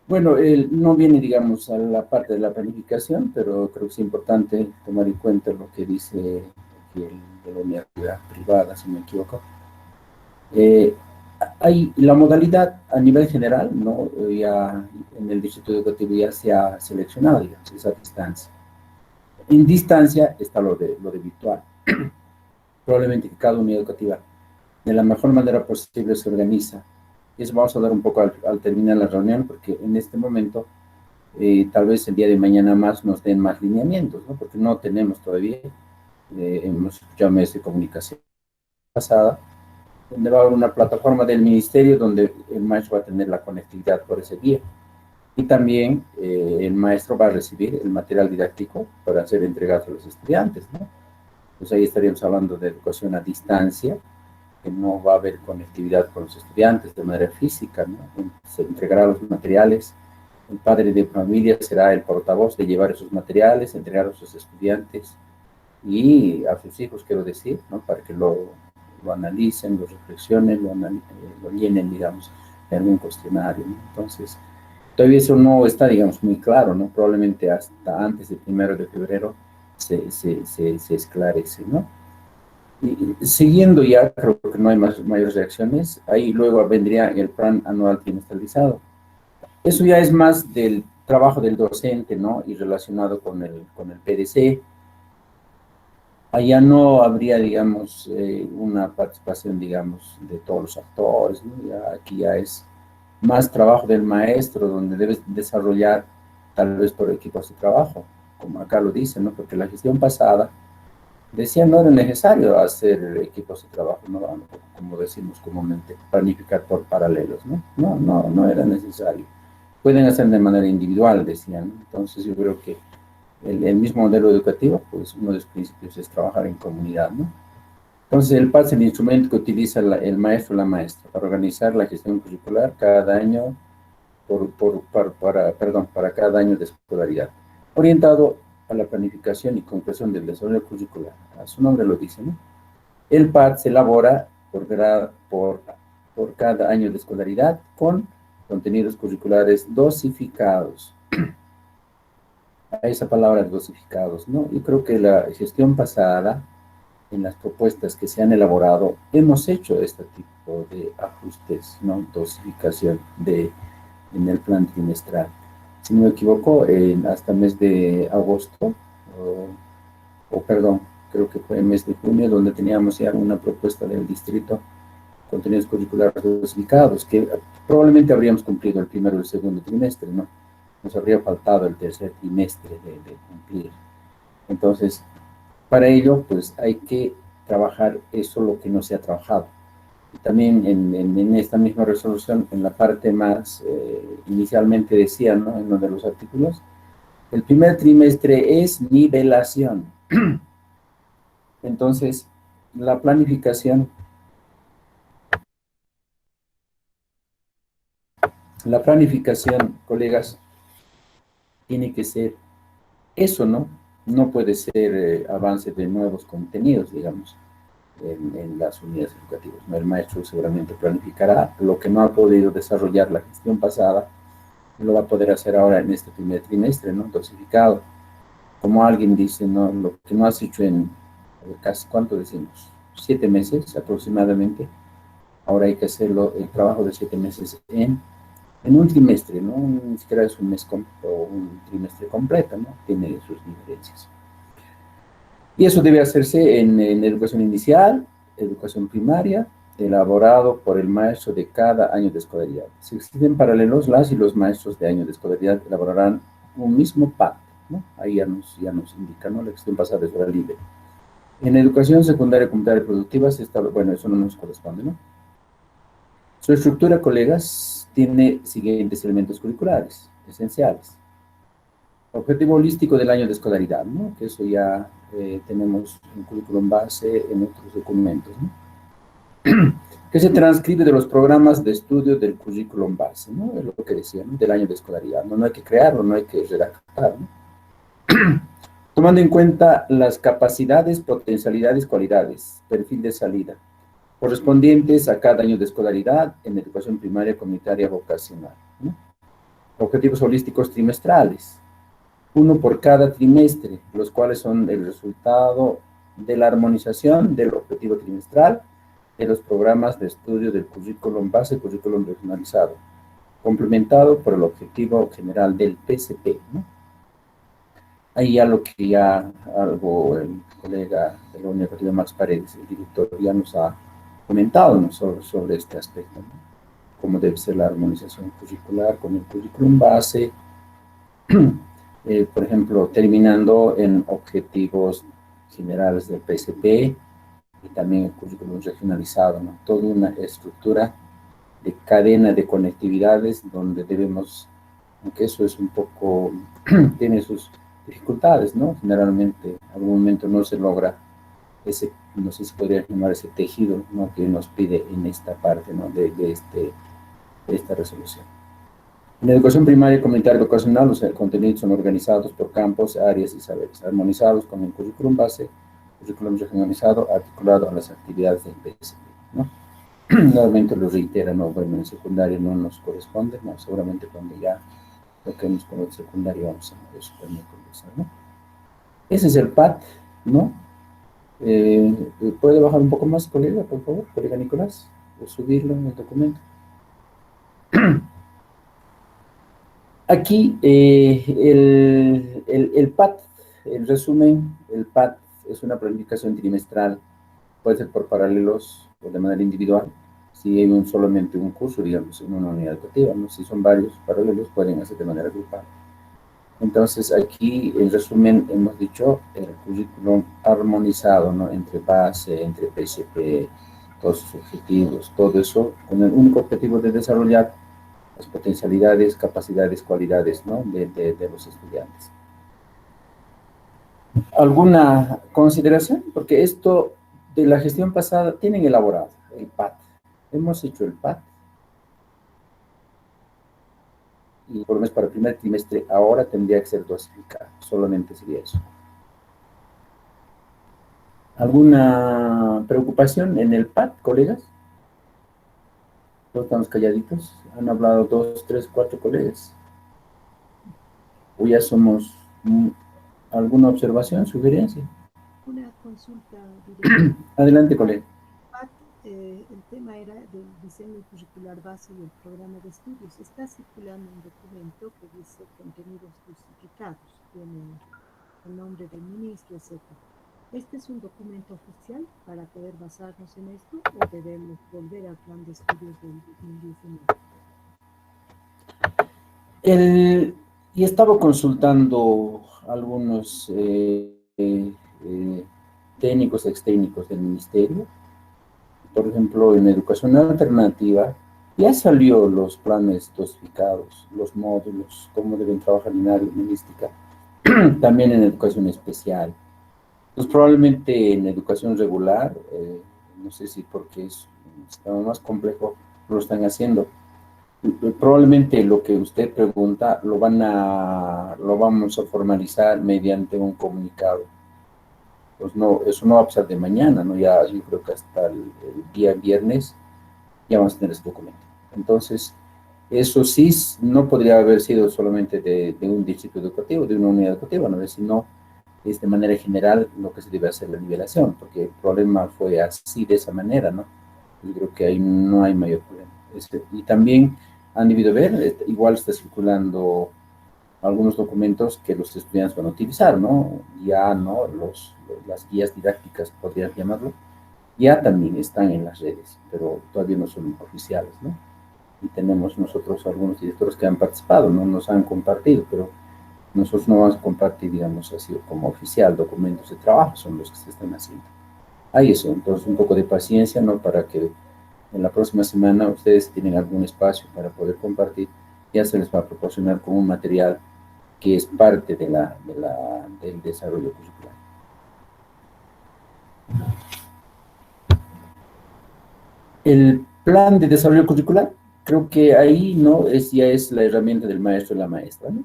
Bueno, no viene, digamos, a la parte de la planificación, pero creo que es importante tomar en cuenta lo que dice aquí el de la universidad privada, si no me equivoco. Hay la modalidad a nivel general, ¿no? Ya en el distrito educativo ya se ha seleccionado, digamos, esa distancia. En distancia está lo de virtual. Probablemente que cada unidad educativa de la mejor manera posible se organiza. Y eso vamos a hablar un poco al terminar la reunión, porque en este momento tal vez el día de mañana más nos den más lineamientos, ¿no? Porque no tenemos todavía, hemos escuchado medios de comunicación pasada, donde va a haber una plataforma del ministerio donde el maestro va a tener la conectividad por ese día. Y también el maestro va a recibir el material didáctico para ser entregado a los estudiantes, ¿no? Pues ahí estaríamos hablando de educación a distancia, que no va a haber conectividad con los estudiantes de manera física, ¿no? Se entregarán los materiales El padre de familia será el portavoz de llevar esos materiales, entregar a sus estudiantes y a sus hijos, quiero decir, ¿no? Para que lo analicen, lo reflexionen, lo llenen, digamos, de algún cuestionario, ¿no? Entonces, todavía eso no está, digamos, muy claro, ¿no? Probablemente hasta antes del 1 de febrero se esclarece, ¿no? Y siguiendo ya, creo que no hay mayores reacciones, ahí luego vendría el plan anual trimestralizado. Eso ya es más del trabajo del docente, ¿no? Y relacionado con el PDC. Allá no habría, digamos, una participación, digamos, de todos los actores, ¿no? Ya, aquí ya es más trabajo del maestro, donde debes desarrollar tal vez por equipos de trabajo, como acá lo dicen, ¿no? Porque la gestión pasada decía no era necesario hacer equipos de trabajo, ¿no? Como decimos comúnmente, planificar por paralelos, ¿no? No era necesario. Pueden hacer de manera individual, decían, ¿no? Entonces yo creo que el mismo modelo educativo, pues uno de los principios es trabajar en comunidad, ¿no? Entonces el PAD es el instrumento que utiliza el maestro o la maestra para organizar la gestión curricular cada año, para cada año de escolaridad, orientado a la planificación y concreción del desarrollo curricular. A su nombre lo dice, ¿no? El PAD se elabora por cada año de escolaridad con contenidos curriculares dosificados. A esa palabra dosificados, ¿no? Y creo que la gestión pasada, en las propuestas que se han elaborado, hemos hecho este tipo de ajustes, ¿no? Dosificación en el plan trimestral. Si no me equivoco, hasta el mes de agosto, perdón, creo que fue el mes de junio, donde teníamos ya una propuesta del distrito, contenidos curriculares dosificados, que probablemente habríamos cumplido el primero y el segundo trimestre, ¿no? Nos habría faltado el tercer trimestre de cumplir. Entonces, para ello, pues hay que trabajar eso lo que no se ha trabajado. Y también en esta misma resolución, en la parte más, inicialmente decía, ¿no? En uno de los artículos, el primer trimestre es nivelación. Entonces, la planificación, colegas, tiene que ser eso, ¿no? No puede ser avance de nuevos contenidos, digamos, en las unidades educativas, ¿no? El maestro seguramente planificará lo que no ha podido desarrollar la gestión pasada, lo va a poder hacer ahora en este primer trimestre, ¿no? Dosificado. Como alguien dice, ¿no? Lo que no has hecho en casi, ¿cuánto decimos? 7 meses aproximadamente. Ahora hay que hacerlo, el trabajo de 7 meses en un trimestre, ¿no? Ni siquiera es un mes o un trimestre completo, ¿no? Tiene sus diferencias. Y eso debe hacerse en educación inicial, educación primaria, elaborado por el maestro de cada año de escolaridad. Si existen paralelos, las y los maestros de año de escolaridad elaborarán un mismo pacto, ¿no? Ahí ya nos indica, ¿no? La gestión pasada es hora libre. En educación secundaria, comunitaria y productiva, bueno, eso no nos corresponde, ¿no? Su estructura, colegas, tiene siguientes elementos curriculares, esenciales. Objetivo holístico del año de escolaridad, ¿no? Que eso ya tenemos un currículum base en otros documentos, ¿no? Que se transcribe de los programas de estudio del currículum base, ¿no? Es lo que decía, ¿no? Del año de escolaridad, ¿no? No hay que crearlo, no hay que redactar, ¿no? Tomando en cuenta las capacidades, potencialidades, cualidades, perfil de salida, correspondientes a cada año de escolaridad en educación primaria, comunitaria, vocacional, ¿no? Objetivos holísticos trimestrales, uno por cada trimestre, los cuales son el resultado de la armonización del objetivo trimestral de los programas de estudio del currículum base, currículum regionalizado, complementado por el objetivo general del PCP, ¿no? Ahí ya el colega de la Universidad Max Paredes, el director, ya nos ha comentado, ¿no? sobre este aspecto, ¿no? Cómo debe ser la armonización curricular con el currículum base, por ejemplo, terminando en objetivos generales del PSP y también el currículum regionalizado, ¿no? Toda una estructura de cadena de conectividades donde debemos, aunque eso es un poco, tiene sus dificultades, ¿no? Generalmente, en algún momento no se logra ese, no sé si podría llamar ese tejido, ¿no? Que nos pide en esta parte, ¿no? de esta resolución. En la educación primaria y comunitaria educacional, los contenidos son organizados por campos, áreas y saberes, armonizados con un currículum base, currículum regionalizado, articulado a las actividades del PSP, ¿no? Nuevamente lo reitera, no, bueno, en secundaria no nos corresponde, no, seguramente cuando ya toquemos con el secundario vamos a eso también conversar, ¿no? Ese es el PAT, ¿no? ¿Puede bajar un poco más, colega, por favor, colega Nicolás? O subirlo en el documento. Aquí el PAT, en resumen, el PAT es una planificación trimestral, puede ser por paralelos o de manera individual, si hay solamente un curso, digamos, en una unidad educativa, ¿no? Si son varios paralelos, pueden hacer de manera grupal. Entonces, aquí, en resumen, hemos dicho el currículum armonizado, ¿no? Entre base, entre PSP, todos sus objetivos, todo eso, con el único objetivo de desarrollar las potencialidades, capacidades, cualidades, ¿no? de los estudiantes. ¿Alguna consideración? Porque esto de la gestión pasada tienen elaborado el PAT. Hemos hecho el PAT. Y por lo menos para el primer trimestre ahora tendría que ser dosificado. Solamente sería eso. ¿Alguna preocupación en el PAT, colegas? Todos estamos calladitos. Han hablado 2, 3, 4 colegas. O ya somos... ¿Alguna observación, sugerencia? Una consulta directa. Adelante, colega. El tema era del diseño curricular base y el programa de estudios. Está circulando un documento que dice contenidos justificados, tiene el nombre del ministro, etc. ¿Este es un documento oficial para poder basarnos en esto o debemos volver al plan de estudios del 2019? Y estaba consultando algunos técnicos, extécnicos del ministerio. Por ejemplo, en educación alternativa, ya salió los planes dosificados, los módulos, cómo deben trabajar en área humanística, también en educación especial. Pues probablemente en educación regular, no sé si porque es más complejo, lo están haciendo. Probablemente lo que usted pregunta lo vamos a formalizar mediante un comunicado. Pues no, eso no va a pasar de mañana, ¿no? Ya yo creo que hasta el día viernes ya vamos a tener este documento. Entonces, eso sí no podría haber sido solamente de un distrito educativo, de una unidad educativa, ¿no? Sino es de manera general lo que se debe hacer la nivelación, porque el problema fue así, de esa manera, ¿no? Yo creo que ahí no hay mayor problema. Y también han debido ver, igual está circulando algunos documentos que los estudiantes van a utilizar, ¿no? Ya, ¿no? Las guías didácticas, podrían llamarlo, ya también están en las redes, pero todavía no son oficiales, ¿no? Y tenemos nosotros algunos directores que han participado, no nos han compartido, pero nosotros no vamos a compartir, digamos así, como oficial, documentos de trabajo, son los que se están haciendo. Hay eso, entonces un poco de paciencia, ¿no? Para que en la próxima semana ustedes tienen algún espacio para poder compartir, ya se les va a proporcionar como un material que es parte del desarrollo curricular. El plan de desarrollo curricular, creo que ahí no ya es la herramienta del maestro y la maestra, ¿no?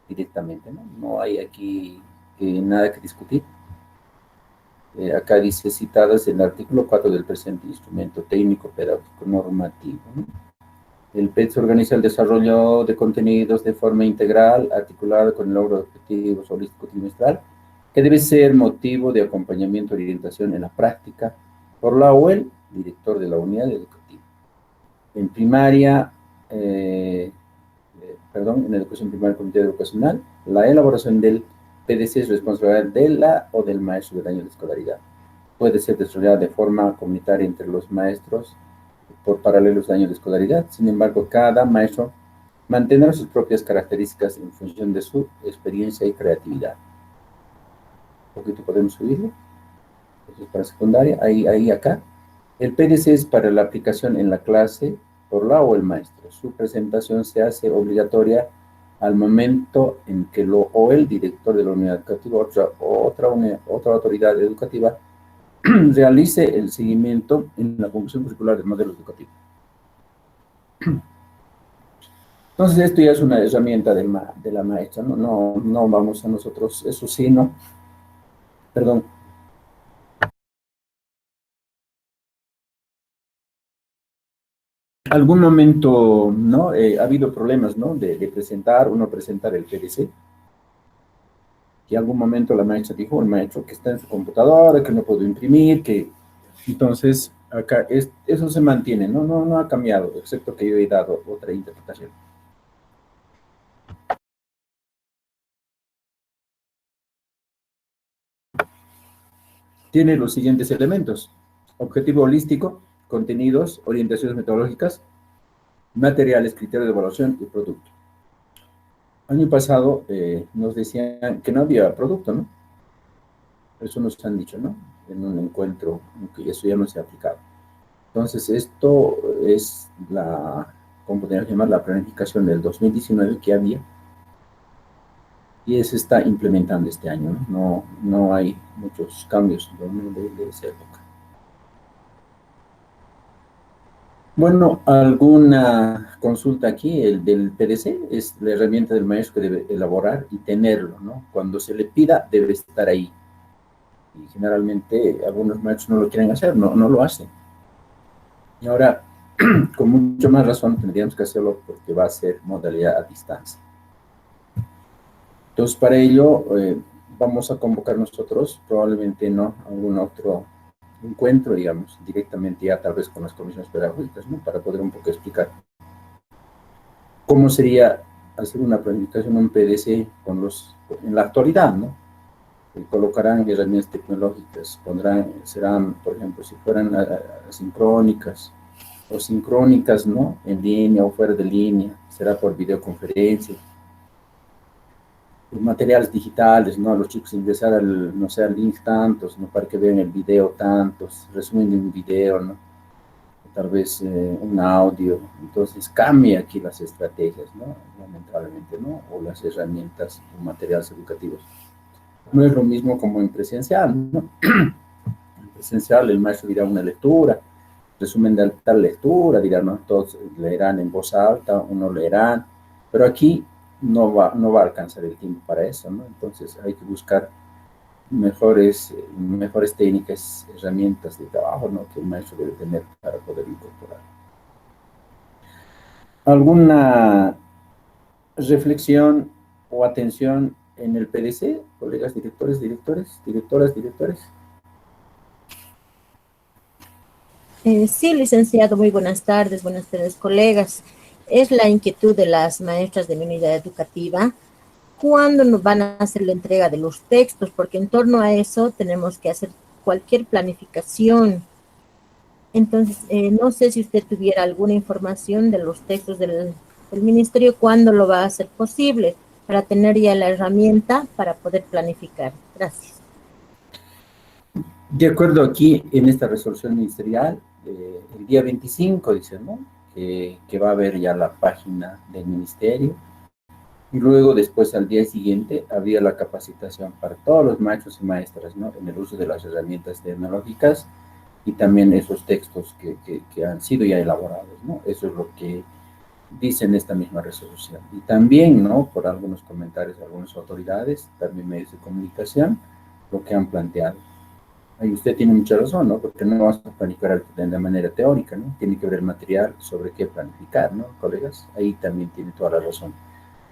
Directamente, ¿no? No hay aquí nada que discutir. Acá dice citadas en el artículo 4 del presente instrumento técnico pedagógico normativo, ¿no? El PET organiza el desarrollo de contenidos de forma integral, articulada con el logro de objetivos holístico trimestral, que debe ser motivo de acompañamiento y orientación en la práctica por la o el director de la unidad educativa. En primaria, en educación primaria comunitaria educacional, la elaboración del PDC es responsabilidad de la o del maestro del año de escolaridad. Puede ser desarrollada de forma comunitaria entre los maestros por paralelos de años de escolaridad. Sin embargo, cada maestro mantendrá sus propias características en función de su experiencia y creatividad. Un poquito podemos subirlo. Eso es para secundaria. Ahí acá. El PDC es para la aplicación en la clase por la o el maestro. Su presentación se hace obligatoria al momento en que lo o el director de la unidad educativa, otra autoridad educativa, realice el seguimiento en la conclusión curricular del modelo educativo. Entonces, esto ya es una herramienta de la maestra, ¿no? No vamos a nosotros, eso sí, ¿no? Perdón. Algún momento, ¿no? Ha habido problemas, ¿no? De presentar el PDC. Y algún momento la maestra dijo, el maestro que está en su computadora, que no puedo imprimir, que... Entonces, acá eso se mantiene, ¿no? No ha cambiado, excepto que yo he dado otra interpretación. Tiene los siguientes elementos: objetivo holístico, contenidos, orientaciones metodológicas, materiales, criterios de evaluación y producto. Año pasado nos decían que no había producto, ¿no? Eso nos han dicho, ¿no? En un encuentro, que eso ya no se ha aplicado. Entonces, esto es ¿cómo podríamos llamar? La planificación del 2019 que había, y se está implementando este año, ¿no? No hay muchos cambios de esa época. Bueno, alguna consulta aquí, el del PDC es la herramienta del maestro que debe elaborar y tenerlo, ¿no? Cuando se le pida, debe estar ahí. Y generalmente algunos maestros no lo quieren hacer, no lo hacen. Y ahora, con mucho más razón, tendríamos que hacerlo porque va a ser modalidad a distancia. Entonces, para ello, vamos a convocar nosotros, probablemente no, algún otro encuentro, digamos, directamente ya tal vez con las comisiones pedagógicas, ¿no? Para poder un poco explicar cómo sería hacer una planificación, un PDC en la actualidad, ¿no? Colocarán herramientas tecnológicas, serán, por ejemplo, si fueran asincrónicas o sincrónicas, ¿no? En línea o fuera de línea, será por videoconferencia. Materiales digitales, ¿no? Los chicos ingresar no sé, al link tantos, ¿no? Para que vean el video tantos, resumen de un video, ¿no? Tal vez un audio. Entonces cambia aquí las estrategias, ¿no? Lamentablemente, ¿no? O las herramientas o materiales educativos. No es lo mismo como en presencial, ¿no? En presencial el maestro dirá una lectura, resumen de tal lectura, dirán, ¿no? Todos leerán en voz alta, uno leerán, pero aquí no va a alcanzar el tiempo para eso, ¿no? Entonces hay que buscar mejores técnicas, herramientas de trabajo, ¿no? Que el maestro debe tener para poder incorporar. ¿Alguna reflexión o atención en el PDC, colegas directores, directoras, directores? Sí, licenciado, muy buenas tardes, colegas. Es la inquietud de las maestras de mi unidad educativa. ¿Cuándo nos van a hacer la entrega de los textos? Porque en torno a eso tenemos que hacer cualquier planificación. Entonces, no sé si usted tuviera alguna información de los textos del ministerio, ¿cuándo lo va a hacer posible? Para tener ya la herramienta para poder planificar. Gracias. De acuerdo, aquí en esta resolución ministerial, el día 25 dice, ¿no? Que va a haber ya la página del ministerio, y luego después al día siguiente habría la capacitación para todos los maestros y maestras, ¿no? En el uso de las herramientas tecnológicas y también esos textos que han sido ya elaborados, ¿no? Eso es lo que dice en esta misma resolución. Y también, ¿no? Por algunos comentarios de algunas autoridades, también medios de comunicación, lo que han planteado. Ahí usted tiene mucha razón, ¿no? Porque no vas a planificar de manera teórica, ¿no? Tiene que haber material sobre qué planificar, ¿no, colegas? Ahí también tiene toda la razón.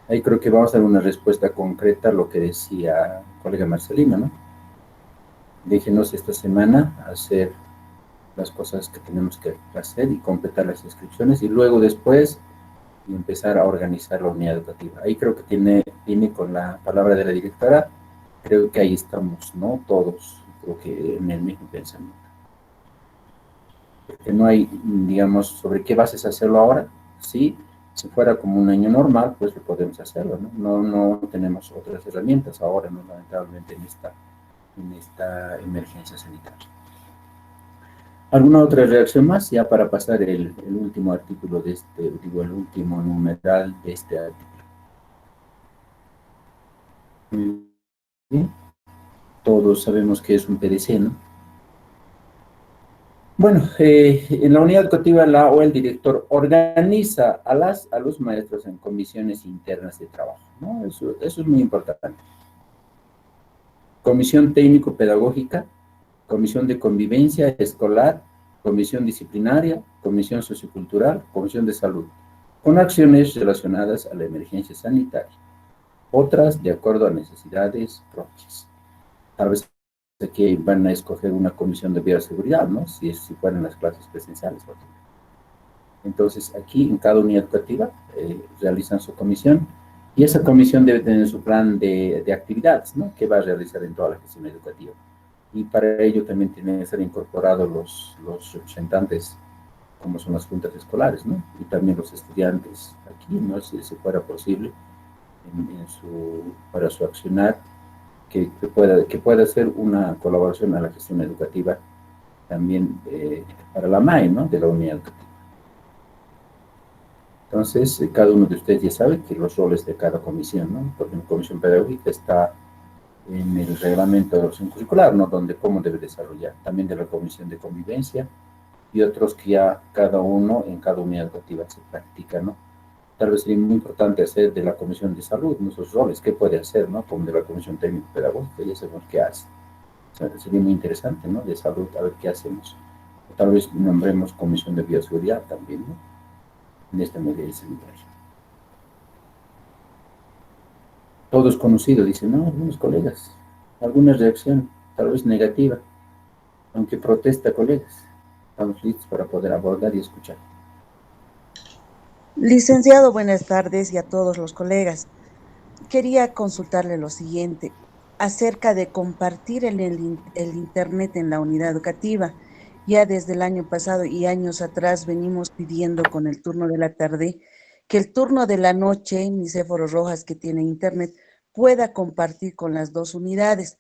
Ahí creo que vamos a dar una respuesta concreta a lo que decía el colega Marcelino, ¿no? Déjenos esta semana hacer las cosas que tenemos que hacer y completar las inscripciones, y luego después empezar a organizar la unidad educativa. Ahí creo que tiene con la palabra de la directora, creo que ahí estamos, ¿no? Todos, creo que en el mismo pensamiento. Porque no hay, digamos, sobre qué bases hacerlo ahora. Sí, si fuera como un año normal, pues lo podemos hacerlo, ¿no? No tenemos otras herramientas ahora, ¿no? Lamentablemente en esta emergencia sanitaria. ¿Alguna otra reacción más? Ya para pasar el último artículo de el último numeral de este artículo. Muy bien. Todos sabemos que es un PDC, ¿no? Bueno, en la unidad educativa la o el director organiza a los maestros en comisiones internas de trabajo, ¿no? Eso es muy importante. Comisión técnico-pedagógica, comisión de convivencia escolar, comisión disciplinaria, comisión sociocultural, comisión de salud, con acciones relacionadas a la emergencia sanitaria, otras de acuerdo a necesidades propias. Tal vez aquí van a escoger una comisión de bioseguridad, ¿no? Si fueran las clases presenciales, por ejemplo. Entonces, aquí en cada unidad educativa realizan su comisión y esa comisión debe tener su plan de actividades, ¿no? Que va a realizar en toda la gestión educativa. Y para ello también tienen que ser incorporados los representantes, como son las juntas escolares, ¿no? Y también los estudiantes aquí, ¿no? Si fuera posible, para su accionar, que pueda hacer una colaboración a la gestión educativa también para la MAE, ¿no? De la unidad educativa. Entonces, cada uno de ustedes ya sabe que los roles de cada comisión, ¿no? Porque en comisión pedagógica está en el reglamento de opción curricular, ¿no? Donde cómo debe desarrollar, también de la comisión de convivencia y otros que ya cada uno en cada unidad educativa se practica, ¿no? Tal vez sería muy importante hacer de la comisión de salud nuestros roles, qué puede hacer, ¿no? Como de la comisión técnico-pedagógica, ya sabemos qué hace. O sea, sería muy interesante, ¿no? De salud, a ver qué hacemos. O tal vez nombremos comisión de bioseguridad también, ¿no? En esta medida de sanitaria. Todo es conocido, dicen, ¿no? Algunos colegas. Alguna reacción, tal vez negativa, aunque protesta, colegas. Estamos listos para poder abordar y escuchar. Licenciado, buenas tardes y a todos los colegas. Quería consultarle lo siguiente, acerca de compartir el Internet en la unidad educativa. Ya desde el año pasado y años atrás venimos pidiendo con el turno de la tarde que el turno de la noche, Nicéforo Rojas, que tiene Internet, pueda compartir con las dos unidades.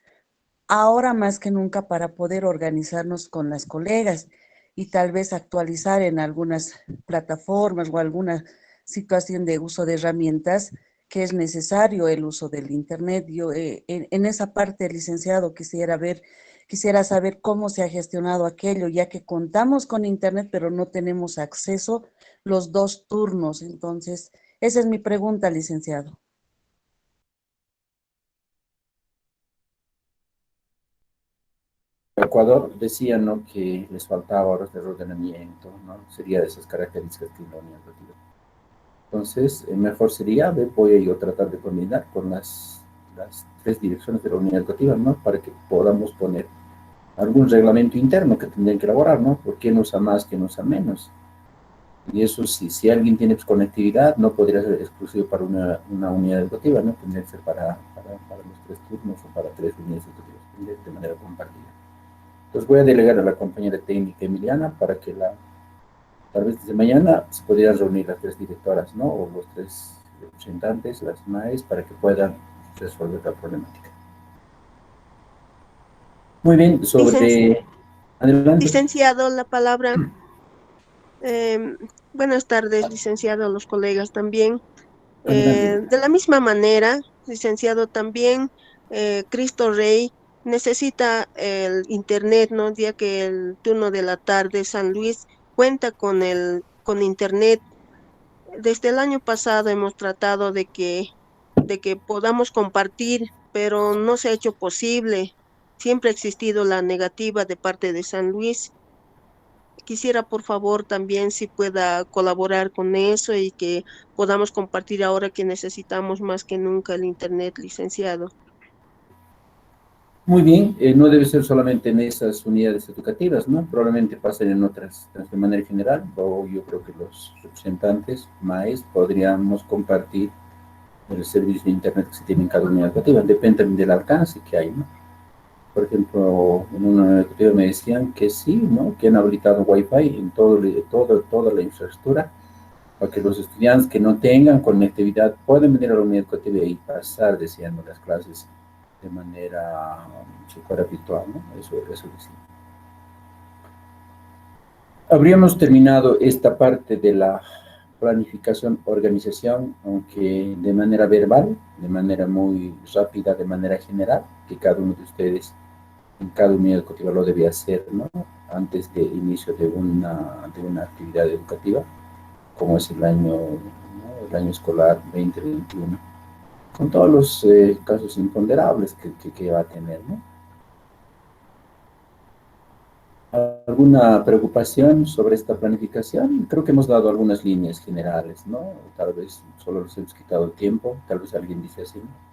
Ahora más que nunca para poder organizarnos con las colegas y tal vez actualizar en algunas plataformas o alguna situación de uso de herramientas que es necesario el uso del Internet. Yo en esa parte, licenciado, quisiera saber cómo se ha gestionado aquello, ya que contamos con Internet, pero no tenemos acceso los dos turnos. Entonces, esa es mi pregunta, licenciado. Ecuador decía, ¿no? Que les faltaba horas de ordenamiento, ¿no? Sería de esas características que la unidad educativa. Entonces, mejor sería, voy a yo tratar de coordinar con las tres direcciones de la unidad educativa, ¿no? Para que podamos poner algún reglamento interno que tendrían que elaborar, ¿no? ¿Por qué no usa más, quién usa menos? Y eso, si alguien tiene conectividad, no podría ser exclusivo para una unidad educativa, ¿no? Tendría que ser para los tres turnos o para tres unidades educativas, tendría que ser de manera compartida. Entonces voy a delegar a la compañera técnica Emiliana para que tal vez desde mañana se pudieran reunir las tres directoras, ¿no? O los tres representantes, las MAES, para que puedan resolver la problemática. Muy bien, adelante. Licenciado, la palabra. Buenas tardes, licenciado, los colegas también. De la misma manera, licenciado, también Cristo Rey necesita el Internet, ¿no? Ya que el turno de la tarde San Luis cuenta con Internet. Desde el año pasado hemos tratado de que podamos compartir, pero no se ha hecho posible. Siempre ha existido la negativa de parte de San Luis. Quisiera, por favor, también si pueda colaborar con eso y que podamos compartir ahora que necesitamos más que nunca el Internet, licenciado. Muy bien, no debe ser solamente en esas unidades educativas, ¿no? Probablemente pasen en otras de manera general, o yo creo que los representantes, MAES, podríamos compartir el servicio de Internet que se tiene en cada unidad educativa, depende del alcance que hay, ¿no? Por ejemplo, en una unidad educativa me decían que sí, ¿no? Que han habilitado Wi-Fi en toda la infraestructura, para que los estudiantes que no tengan conectividad pueden venir a la unidad educativa y pasar, decían, las clases de manera, si fuera virtual, ¿no? Eso decía. Habríamos terminado esta parte de la planificación, organización, aunque de manera verbal, de manera muy rápida, de manera general, que cada uno de ustedes en cada unidad educativa lo debe hacer, ¿no? Antes de inicio de una actividad educativa, como es el año, ¿no? El año escolar 2021, con todos los casos imponderables que va a tener, ¿no? ¿Alguna preocupación sobre esta planificación? Creo que hemos dado algunas líneas generales, ¿no? Tal vez solo les hemos quitado el tiempo, tal vez alguien dice así, ¿no?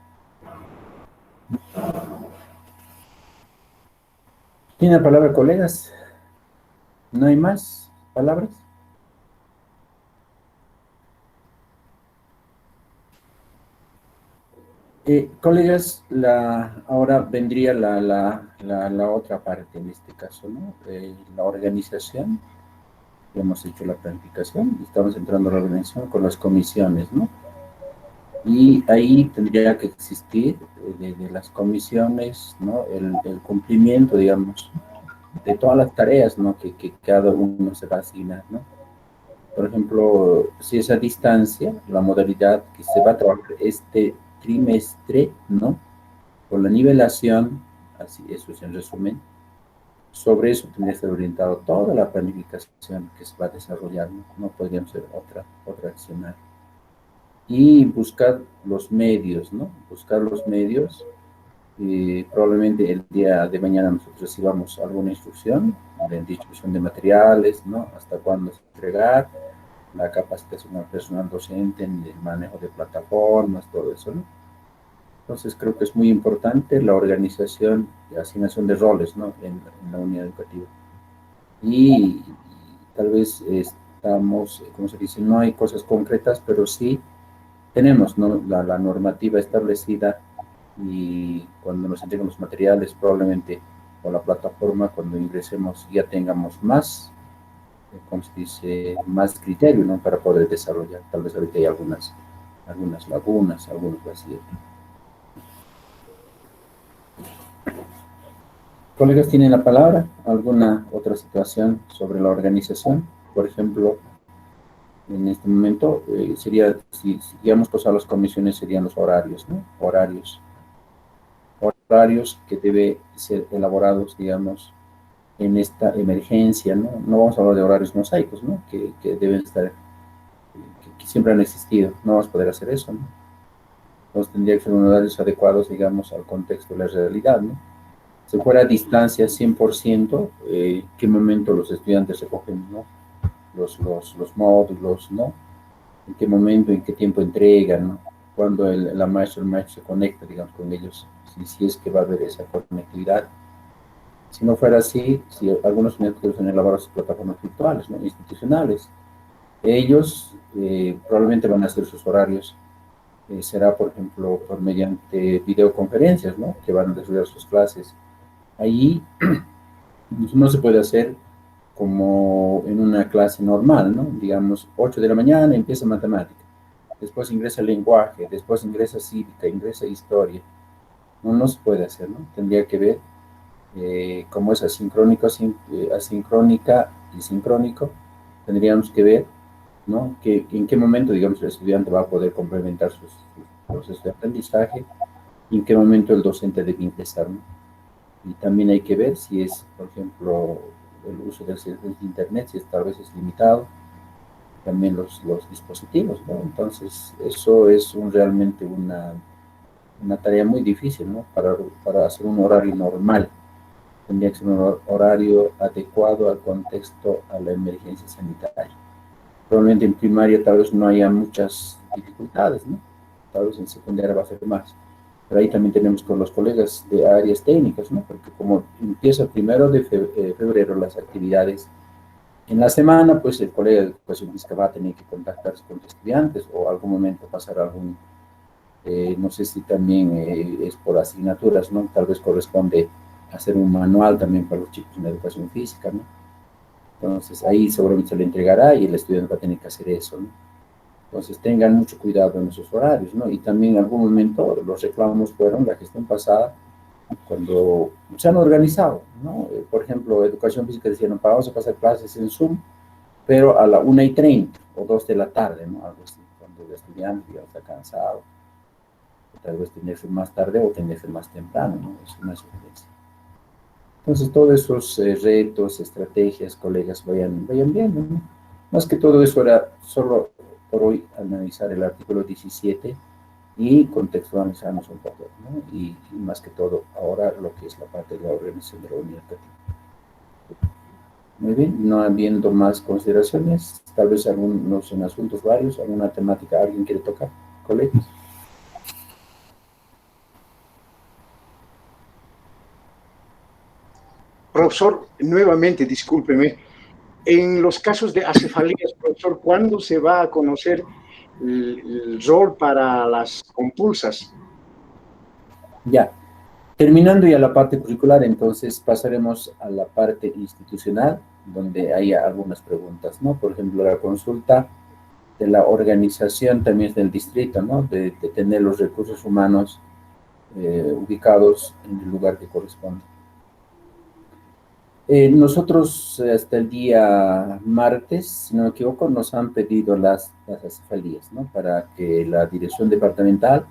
¿Tiene la palabra, colegas? ¿No hay más palabras? Colegas, ahora vendría la otra parte en este caso, ¿no? La organización. Ya hemos hecho la planificación, estamos entrando a la organización con las comisiones, ¿no? Y ahí tendría que existir de las comisiones, ¿no? El cumplimiento, digamos, de todas las tareas, ¿no? Que cada uno se va a asignar, ¿no? Por ejemplo, si es a distancia, la modalidad que se va a trabajar este trimestre, ¿no? Con la nivelación, así, eso es en resumen, sobre eso tendría que ser orientado toda la planificación que se va a desarrollar, ¿no? No podríamos hacer otra accionar. Y buscar los medios, ¿no? Buscar los medios. Probablemente el día de mañana nosotros recibamos alguna instrucción de distribución de materiales, ¿no? Hasta cuándo entregar, la capacitación al personal docente en el manejo de plataformas, todo eso, ¿no? Entonces creo que es muy importante la organización y asignación de roles, ¿no? En la unidad educativa. Y tal vez estamos, como se dice, no hay cosas concretas, pero sí tenemos, ¿no? la normativa establecida, y cuando nos entreguen los materiales, probablemente con la plataforma, cuando ingresemos, ya tengamos más, como se dice, más criterio, ¿no? Para poder desarrollar. Tal vez ahorita hay algunas lagunas, algunos vacíos. Colegas, ¿tienen la palabra? ¿Alguna otra situación sobre la organización? Por ejemplo, en este momento sería, si digamos pasar las comisiones, serían los horarios, ¿no? Horarios que deben ser elaborados, digamos, en esta emergencia, ¿no? No vamos a hablar de horarios mosaicos, ¿no? Que deben estar, que siempre han existido. No vamos a poder hacer eso, ¿no? Entonces tendría que ser unos horarios adecuados, digamos, al contexto de la realidad, ¿no? Si fuera a distancia 100%, ¿qué momento los estudiantes recogen, ¿no? Los módulos, ¿no? ¿En qué momento, en qué tiempo entregan, ¿no? Cuando el maestro se conecta, digamos, con ellos, si es que va a haber esa conectividad. Si no fuera así, si algunos médicos han elaborado sus plataformas virtuales, ¿no? Institucionales, ellos probablemente van a hacer sus horarios, será, por ejemplo, mediante videoconferencias, ¿no? Que van a desarrollar sus clases. Ahí no se puede hacer como en una clase normal, ¿no? Digamos, 8 de la mañana empieza matemática, después ingresa lenguaje, después ingresa cívica, ingresa historia. No se puede hacer, ¿no? Tendría que ver cómo es asincrónica y sincrónico. Tendríamos que ver, ¿no? En qué momento, digamos, el estudiante va a poder complementar sus procesos de aprendizaje y en qué momento el docente debe ingresar, ¿no? Y también hay que ver si es, por ejemplo, el uso del servicio de Internet, si tal vez es limitado, también los dispositivos, ¿no? Entonces, eso es realmente una tarea muy difícil, ¿no? Para hacer un horario normal. Tendría que ser un horario adecuado al contexto, a la emergencia sanitaria. Probablemente en primaria tal vez no haya muchas dificultades, ¿no? Tal vez en secundaria va a ser más. Pero ahí también tenemos con los colegas de áreas técnicas, ¿no? Porque como empieza el 1 de febrero las actividades, en la semana, pues el colega de educación física va a tener que contactarse con los estudiantes o algún momento pasar algún, no sé si también es por asignaturas, ¿no? Tal vez corresponde hacer un manual también para los chicos en educación física, ¿no? Entonces ahí seguramente se le entregará y el estudiante va a tener que hacer eso, ¿no? Entonces tengan mucho cuidado en esos horarios, ¿no? Y también en algún momento los reclamos fueron la gestión pasada, cuando se han organizado, ¿no? Por ejemplo, educación física decía, no, vamos a pasar clases en Zoom, pero a la 1:30 o 2 de la tarde, ¿no? Algo así, cuando el estudiante ya está cansado, tal vez tenerse más tarde o tenerse más temprano, ¿no? Es una sugerencia. Entonces, todos esos retos, estrategias, colegas, vayan viendo, ¿no? Más que todo eso era solo por hoy analizar el artículo 17 y contextualizarnos un poco, ¿no? Y más que todo ahora lo que es la parte de la organización de la unidad educativa. Muy bien, no habiendo más consideraciones, tal vez algunos en asuntos varios, alguna temática alguien quiere tocar, colegas. Profesor, nuevamente, discúlpeme, en los casos de acefalías, profesor, ¿cuándo se va a conocer el rol para las compulsas? Ya, terminando ya la parte curricular, entonces pasaremos a la parte institucional, donde hay algunas preguntas, ¿no? Por ejemplo, la consulta de la organización también del distrito, ¿no? De tener los recursos humanos ubicados en el lugar que corresponde. Nosotros hasta el día martes, si no me equivoco, nos han pedido las acefalías, ¿no? Para que la dirección departamental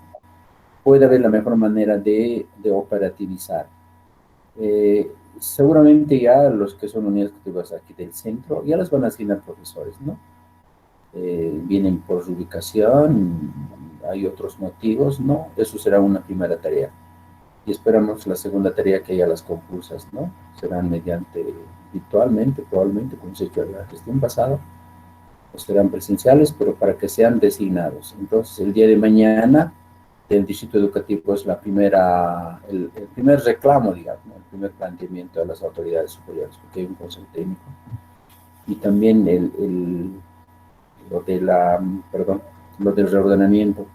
pueda ver la mejor manera de operativizar. Seguramente ya los que son unidades educativas aquí del centro, ya las van a asignar profesores, ¿no? Vienen por su ubicación, hay otros motivos, ¿no? Eso será una primera tarea. Y esperamos la segunda tarea que haya las compulsas, ¿no? Serán mediante virtualmente, probablemente, como se hizo en la gestión pasada, o serán presenciales, pero para que sean designados. Entonces, el día de mañana, del distrito educativo es el primer reclamo, digamos, ¿no? El primer planteamiento de las autoridades superiores, porque hay un consejo técnico. Y también lo del reordenamiento.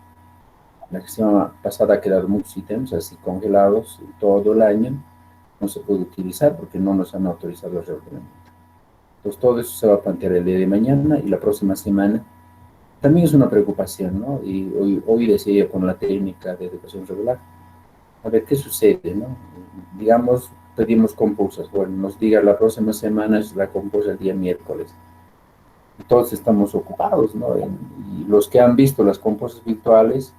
La gestión pasada ha quedado muchos ítems así congelados todo el año, no se puede utilizar porque no nos han autorizado el reordenamiento. Entonces todo eso se va a plantear el día de mañana y la próxima semana. También es una preocupación, ¿no? Y hoy decía yo con la técnica de educación regular, a ver qué sucede, ¿no? Digamos, pedimos compulsas, bueno, nos diga la próxima semana es la compulsa el día miércoles. Todos estamos ocupados, ¿no? Y los que han visto las compulsas virtuales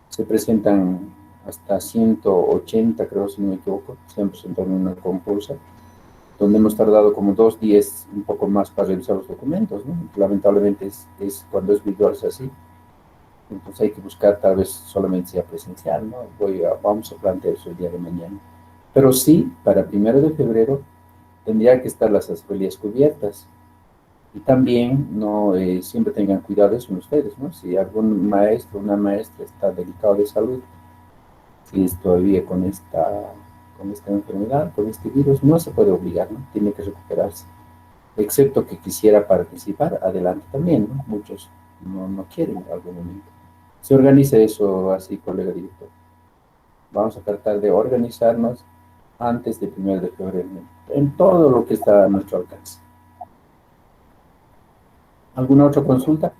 se presentan hasta 180, creo, si no me equivoco, se han presentado en una compulsa, donde hemos tardado como 2 días, un poco más para revisar los documentos, ¿no? Lamentablemente es cuando es virtual es así, entonces hay que buscar tal vez solamente sea presencial, ¿no? Vamos a plantear eso el día de mañana. Pero sí, para 1 de febrero tendría que estar las asambleas cubiertas. Y también, no siempre tengan cuidado eso en ustedes, ¿no? Si algún maestro o una maestra está delicado de salud, si es todavía con esta enfermedad, con este virus, no se puede obligar, ¿no? Tiene que recuperarse. Excepto que quisiera participar, adelante también, ¿no? Muchos no quieren en algún momento. Se organiza eso así, colega director. Vamos a tratar de organizarnos antes del 1 de febrero, en todo lo que está a nuestro alcance. ¿Alguna otra consulta?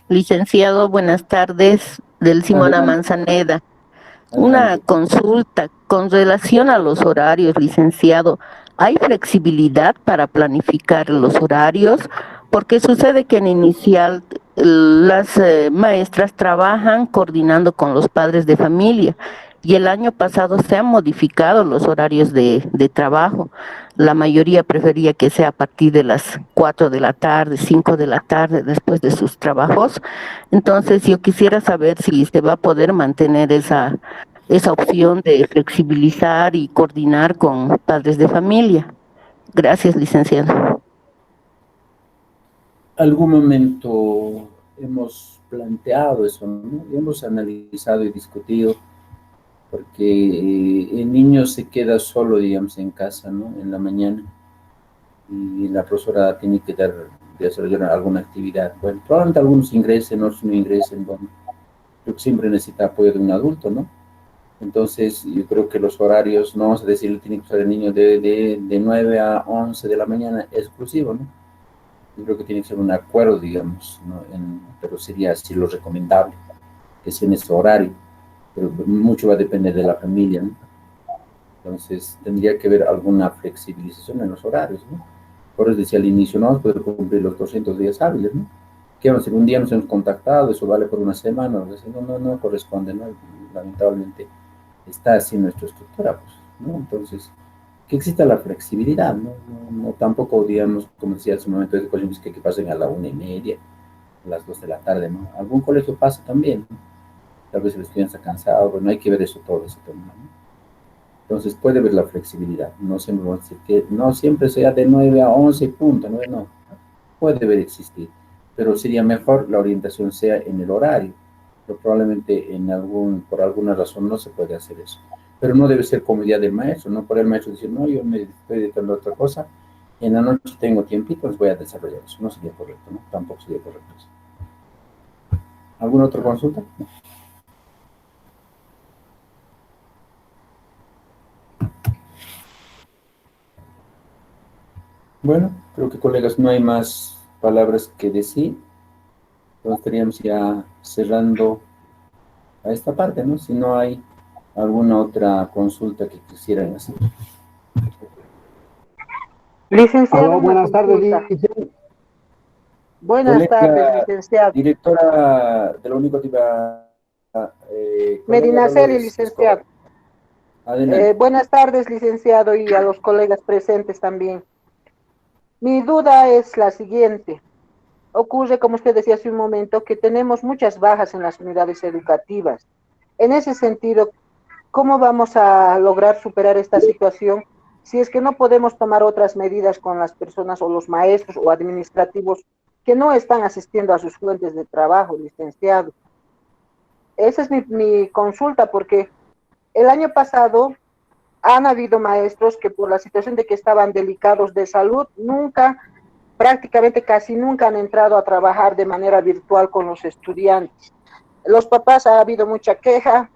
Licenciado, buenas tardes, del Simona Manzaneda. Una consulta con relación a los horarios, licenciado. ¿Hay flexibilidad para planificar los horarios? Porque sucede que en inicial las maestras trabajan coordinando con los padres de familia y el año pasado se han modificado los horarios de trabajo. La mayoría prefería que sea a partir de las 4 de la tarde, 5 de la tarde, después de sus trabajos. Entonces, yo quisiera saber si se va a poder mantener esa opción de flexibilizar y coordinar con padres de familia. Gracias, licenciado. Algún momento hemos planteado eso, ¿no? Hemos analizado y discutido, porque el niño se queda solo, digamos, en casa, ¿no? En la mañana, y la profesora tiene que desarrollar alguna actividad. Bueno, probablemente algunos ingresen, otros no ingresen, bueno, creo que siempre necesita apoyo de un adulto, ¿no? Entonces, yo creo que los horarios, no vamos a decirle, tiene que estar el niño de 9 a 11 de la mañana exclusivo, ¿no? Yo creo que tiene que ser un acuerdo, digamos, ¿no? Pero sería así lo recomendable, que sea en ese horario, pero mucho va a depender de la familia, ¿no? Entonces, tendría que haber alguna flexibilización en los horarios, ¿no? Por eso decía al inicio, no vamos a poder cumplir los 200 días hábiles, ¿no? ¿Qué vamos a hacer? Un día nos hemos contactado, eso vale por una semana, no corresponde, ¿no? Lamentablemente está así nuestra estructura, pues ¿no? Entonces, que exista la flexibilidad, ¿no? No tampoco, digamos, como decía hace un momento, de colegios que pasen a la 1:30, a las 2 de la tarde, ¿no? Algún colegio pasa también, ¿no? Tal vez el estudiante está cansado, bueno, hay que ver eso todo, ese tema, ¿no? Entonces puede haber la flexibilidad, no siempre vamos a decir que no siempre sea de 9 a 11 punto, no, no, puede haber existir, pero sería mejor la orientación sea en el horario, pero probablemente por alguna razón no se puede hacer eso, pero no debe ser comodidad del maestro, no por el maestro decir, no, yo me estoy dedicando a otra cosa, en la noche tengo tiempito, pues voy a desarrollar eso, no sería correcto, ¿no? Tampoco sería correcto eso. ¿Alguna otra consulta? Bueno, creo que colegas no hay más palabras que decir. Entonces estaríamos ya cerrando a esta parte, ¿no? Si no hay alguna otra consulta que quisieran hacer. Licenciado, Aló, una buenas tardes, consulta. Buenas tardes, Colega, licenciado. directora de la Unicotiva, colega Medinaceli, Dolores Escobar. licenciado. Adelante. Buenas tardes, licenciado, y a los colegas presentes también. Mi duda es la siguiente. Ocurre, como usted decía hace un momento, que tenemos muchas bajas en las unidades educativas. En ese sentido, ¿cómo vamos a lograr superar esta situación si es que no podemos tomar otras medidas con las personas o los maestros o administrativos que no están asistiendo a sus fuentes de trabajo, licenciado? Esa es mi consulta, porque el año pasado han habido maestros que por la situación de que estaban delicados de salud, prácticamente casi nunca han entrado a trabajar de manera virtual con los estudiantes. Los papás ha habido mucha queja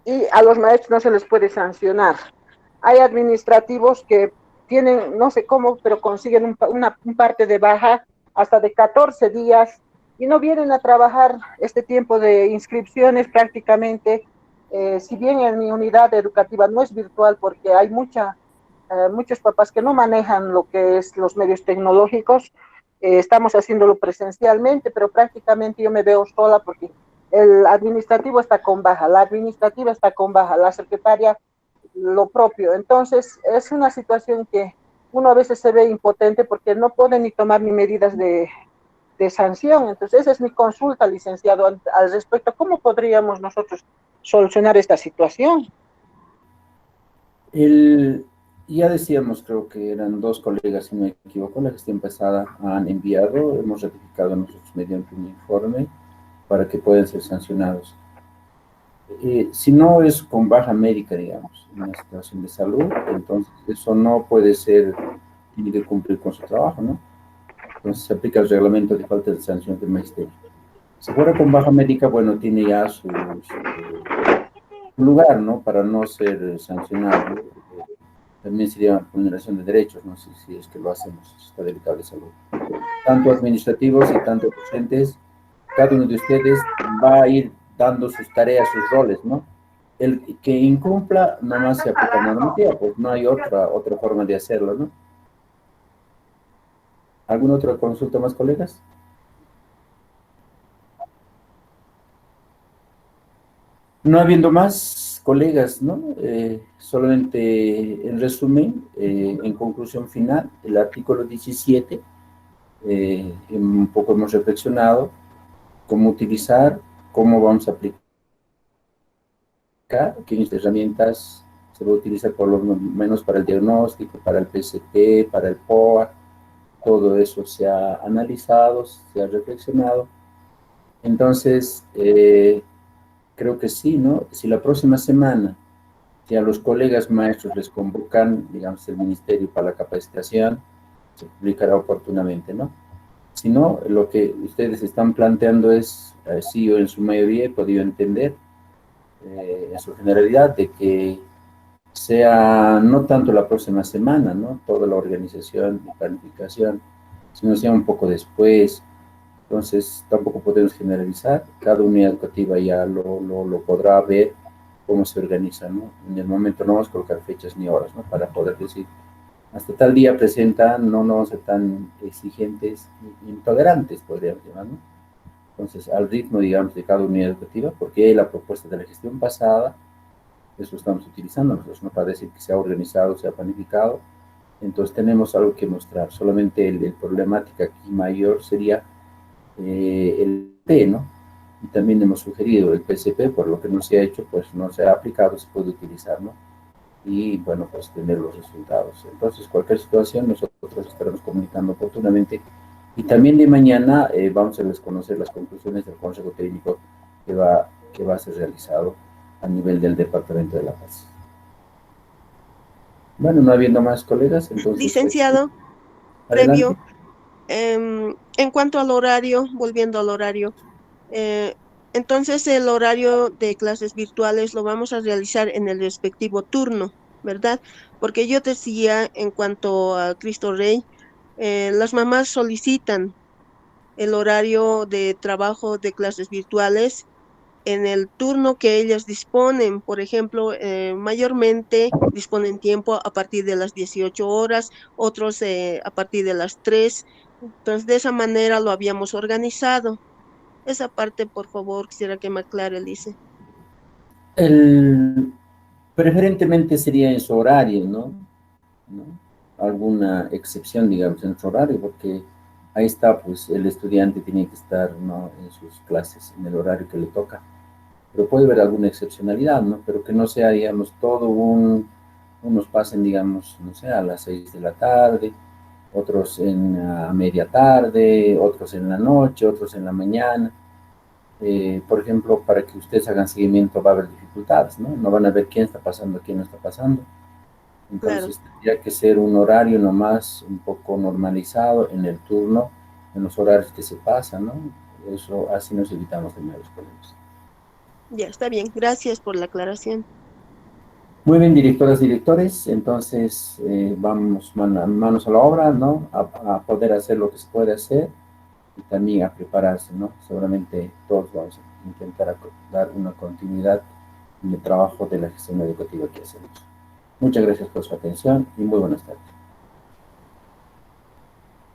y a los maestros no se les puede sancionar. Hay administrativos que tienen, no sé cómo, pero consiguen un parte de baja hasta de 14 días y no vienen a trabajar este tiempo de inscripciones prácticamente. Si bien en mi unidad educativa no es virtual porque hay muchos papás que no manejan lo que es los medios tecnológicos, estamos haciéndolo presencialmente, pero prácticamente yo me veo sola porque el administrativo está con baja, la administrativa está con baja, la secretaria lo propio. Entonces, es una situación que uno a veces se ve impotente porque no puede ni tomar ni medidas de sanción. Entonces, esa es mi consulta, licenciado, al respecto. ¿Cómo podríamos nosotros solucionar esta situación? Ya decíamos, creo que eran dos colegas, si no me equivoco, la gestión pasada han enviado, hemos ratificado nosotros mediante un informe para que puedan ser sancionados. Si no es con baja médica, digamos, en una situación de salud, entonces eso no puede ser, tiene que cumplir con su trabajo, ¿no? Entonces se aplica el reglamento de falta de sanción del magisterio. Si fuera con baja médica, bueno, tiene ya su lugar, ¿no? Para no ser sancionado. También sería vulneración de derechos, no sé si es que lo hacemos, está delicado de salud. Tanto administrativos y tanto docentes, cada uno de ustedes va a ir dando sus tareas, sus roles, ¿no? El que incumpla, nomás se aplica la normativa, pues no hay otra forma de hacerlo, ¿no? ¿Alguna otra consulta más, colegas? No habiendo más, colegas, ¿no? Solamente en resumen, en conclusión final, el artículo 17, un poco hemos reflexionado cómo utilizar, cómo vamos a aplicar, qué herramientas se va a utilizar por lo menos para el diagnóstico, para el PCP, para el POA, todo eso se ha analizado, se ha reflexionado. Entonces, creo que sí, ¿no? Si la próxima semana, si a los colegas maestros les convocan, digamos, el ministerio para la capacitación, se publicará oportunamente, ¿no? Si no, lo que ustedes están planteando es, sí, yo en su mayoría he podido entender, en su generalidad, de que sea no tanto la próxima semana, ¿no? Toda la organización y planificación, sino sea un poco después. Entonces, tampoco podemos generalizar. Cada unidad educativa ya lo podrá ver cómo se organiza, ¿no? En el momento no vamos a colocar fechas ni horas, ¿no? Para poder decir, hasta tal día presentan, no vamos a ser tan exigentes, intolerantes, podríamos llamar, ¿no? Entonces, al ritmo, digamos, de cada unidad educativa, porque hay la propuesta de la gestión pasada, eso estamos utilizando nosotros, no para decir que sea organizado, sea planificado. Entonces tenemos algo que mostrar. Solamente el problemática aquí mayor sería el P, ¿no? Y también hemos sugerido el PCP, por lo que no se ha hecho, pues no se ha aplicado, se puede utilizar, ¿no? Y bueno, pues tener los resultados. Entonces, cualquier situación, nosotros estaremos comunicando oportunamente. Y también de mañana vamos a desconocer las conclusiones del Consejo Técnico que va a ser realizado a nivel del Departamento de La Paz. Bueno, no habiendo más colegas, entonces... Licenciado, previo, en cuanto al horario, volviendo al horario, entonces el horario de clases virtuales lo vamos a realizar en el respectivo turno, ¿verdad? Porque yo decía, en cuanto a Cristo Rey, las mamás solicitan el horario de trabajo de clases virtuales en el turno que ellas disponen. Por ejemplo, mayormente disponen tiempo a partir de las 18 horas, otros a partir de las 3. Entonces, de esa manera lo habíamos organizado. Esa parte, por favor, quisiera que me aclare, Lice. Preferentemente sería en su horario, ¿no? Alguna excepción, digamos, en su horario, porque ahí está, pues el estudiante tiene que estar, ¿no?, en sus clases, en el horario que le toca. Pero puede haber alguna excepcionalidad, ¿no? Pero que no sea, digamos, unos pasen, digamos, no sé, a las 6 de la tarde, otros a media tarde, otros en la noche, otros en la mañana. Por ejemplo, para que ustedes hagan seguimiento va a haber dificultades, ¿no? No van a ver quién está pasando, quién no está pasando. Entonces tendría que ser un horario nomás un poco normalizado en el turno, en los horarios que se pasan, ¿no? Eso, así nos evitamos de mayores problemas. Ya, está bien. Gracias por la aclaración. Muy bien, directoras, directores, entonces vamos manos a la obra, ¿no? A poder hacer lo que se puede hacer y también a prepararse, ¿no? Seguramente todos vamos a intentar dar una continuidad en el trabajo de la gestión educativa que hacemos. Muchas gracias por su atención y muy buenas tardes.